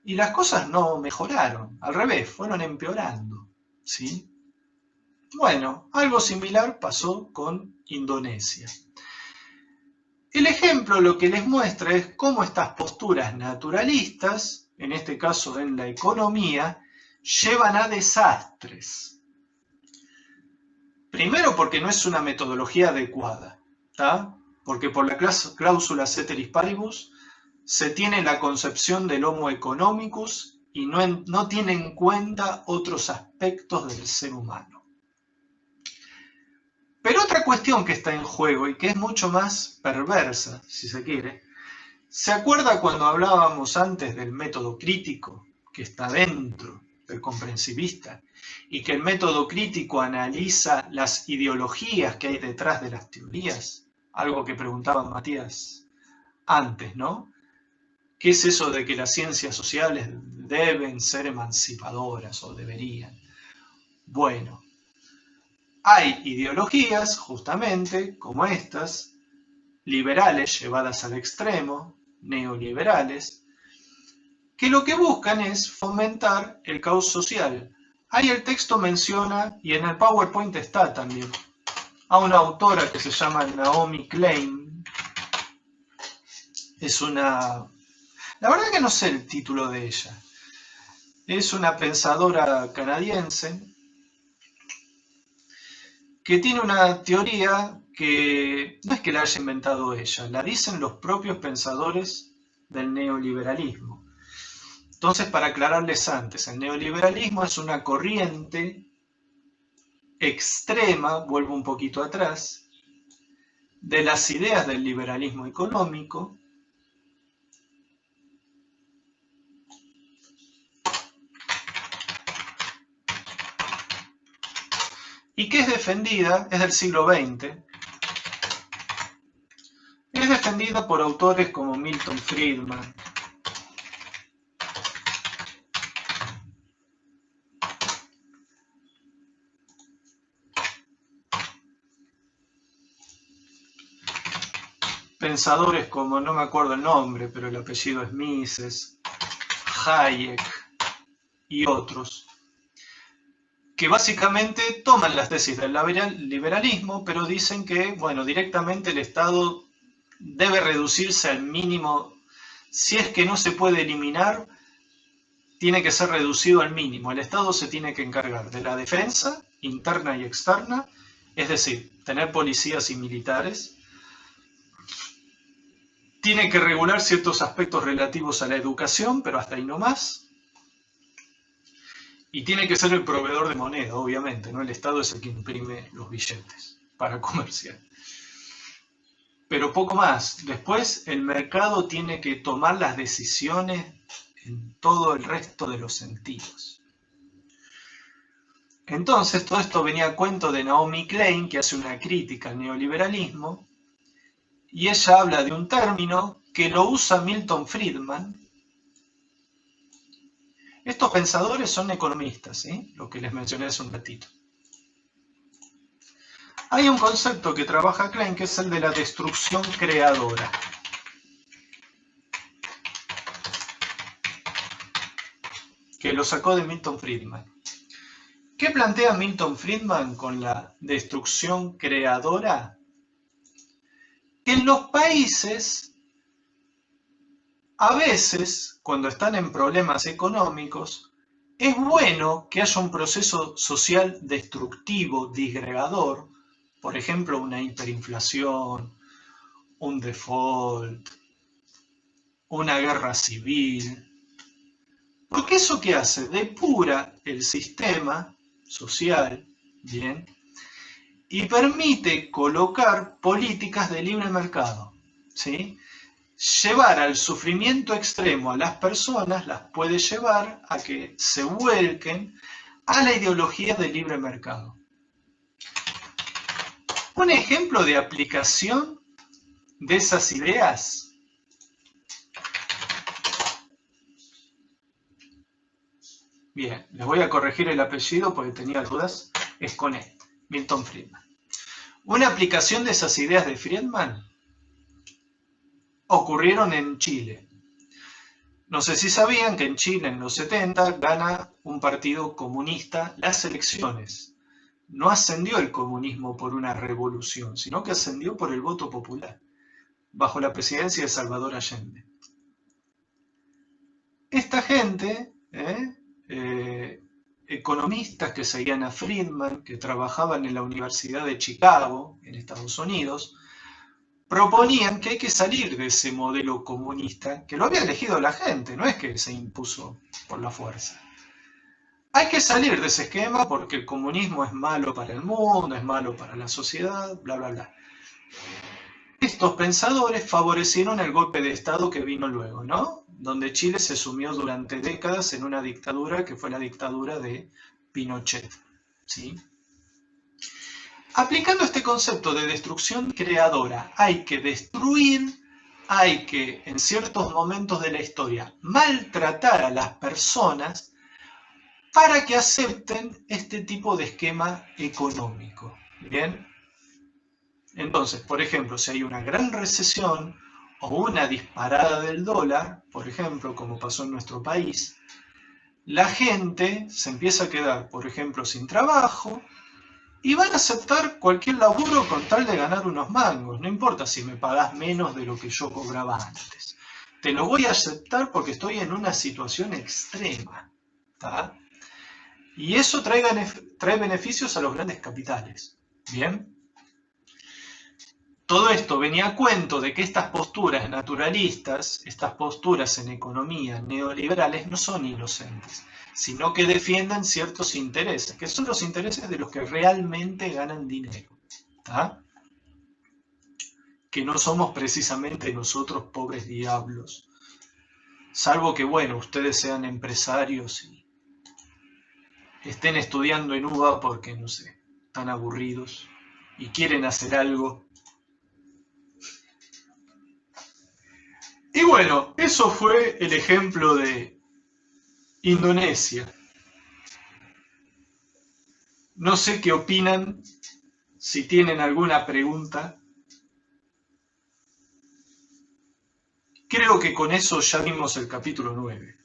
Y las cosas no mejoraron, al revés, fueron empeorando, ¿sí? Bueno, algo similar pasó con Indonesia. El ejemplo lo que les muestra es cómo estas posturas naturalistas, en este caso en la economía, llevan a desastres. Primero porque no es una metodología adecuada, ¿tá? Porque por la cláusula ceteris paribus se tiene la concepción del homo economicus y no tiene en cuenta otros aspectos del ser humano. Pero otra cuestión que está en juego y que es mucho más perversa, si se quiere, ¿se acuerda cuando hablábamos antes del método crítico que está dentro del comprensivista y que el método crítico analiza las ideologías que hay detrás de las teorías? Algo que preguntaba Matías antes, ¿no? ¿Qué es eso de que las ciencias sociales deben ser emancipadoras o deberían? Bueno, hay ideologías, justamente, como estas, liberales llevadas al extremo, neoliberales, que lo que buscan es fomentar el caos social. Ahí el texto menciona, y en el PowerPoint está también, a una autora que se llama Naomi Klein. Es una... La verdad que no sé el título de ella. Es una pensadora canadiense que tiene una teoría que no es que la haya inventado ella, la dicen los propios pensadores del neoliberalismo. Entonces, para aclararles antes, el neoliberalismo es una corriente extrema, vuelvo un poquito atrás, de las ideas del liberalismo económico, y que es defendida, es del siglo XX, es defendida por autores como Milton Friedman, pensadores como, no me acuerdo el nombre, pero el apellido es Mises, Hayek y otros, que básicamente toman las tesis del liberalismo, pero dicen que, bueno, directamente el Estado debe reducirse al mínimo. Si es que no se puede eliminar, tiene que ser reducido al mínimo. El Estado se tiene que encargar de la defensa interna y externa, es decir, tener policías y militares. Tiene que regular ciertos aspectos relativos a la educación, pero hasta ahí no más. Y tiene que ser el proveedor de moneda, obviamente, ¿no? El Estado es el que imprime los billetes para comerciar. Pero poco más. Después el mercado tiene que tomar las decisiones en todo el resto de los sentidos. Entonces, todo esto venía a cuento de Naomi Klein, que hace una crítica al neoliberalismo, y ella habla de un término que lo usa Milton Friedman. Estos pensadores son economistas, ¿sí? Lo que les mencioné hace un ratito. Hay un concepto que trabaja Klein que es el de la destrucción creadora. Que lo sacó de Milton Friedman. ¿Qué plantea Milton Friedman con la destrucción creadora? Que en los países, a veces, cuando están en problemas económicos, es bueno que haya un proceso social destructivo, disgregador, por ejemplo, una hiperinflación, un default, una guerra civil. Porque eso que hace, depura el sistema social, ¿bien? Y permite colocar políticas de libre mercado, ¿sí? Llevar al sufrimiento extremo a las personas las puede llevar a que se vuelquen a la ideología del libre mercado. Un ejemplo de aplicación de esas ideas bien, les voy a corregir el apellido porque tenía dudas, es con este, Milton Friedman. Una aplicación de esas ideas de Friedman ocurrieron en Chile. No sé si sabían que en Chile en los 70 gana un partido comunista las elecciones. No ascendió el comunismo por una revolución, sino que ascendió por el voto popular, bajo la presidencia de Salvador Allende. Esta gente, economistas que seguían a Friedman, que trabajaban en la Universidad de Chicago, en Estados Unidos, proponían que hay que salir de ese modelo comunista, que lo había elegido la gente, no es que se impuso por la fuerza. Hay que salir de ese esquema porque el comunismo es malo para el mundo, es malo para la sociedad, bla, bla, bla. Estos pensadores favorecieron el golpe de Estado que vino luego, ¿no? Donde Chile se sumió durante décadas en una dictadura que fue la dictadura de Pinochet, ¿sí? Aplicando este concepto de destrucción creadora, hay que destruir, hay que, en ciertos momentos de la historia, maltratar a las personas para que acepten este tipo de esquema económico. ¿Bien? Entonces, por ejemplo, si hay una gran recesión o una disparada del dólar, por ejemplo, como pasó en nuestro país, la gente se empieza a quedar, por ejemplo, sin trabajo y van a aceptar cualquier laburo con tal de ganar unos mangos. No importa si me pagás menos de lo que yo cobraba antes. Te lo voy a aceptar porque estoy en una situación extrema. ¿Tá? Y eso trae beneficios a los grandes capitales. ¿Bien? Todo esto venía a cuento de que estas posturas naturalistas, estas posturas en economía neoliberales no son inocentes, sino que defienden ciertos intereses, que son los intereses de los que realmente ganan dinero. ¿Tá? Que no somos precisamente nosotros pobres diablos, salvo que, bueno, ustedes sean empresarios y estén estudiando en UBA porque, no sé, están aburridos y quieren hacer algo. Y bueno, eso fue el ejemplo de Indonesia. No sé qué opinan, si tienen alguna pregunta. Creo que con eso ya vimos el capítulo 9.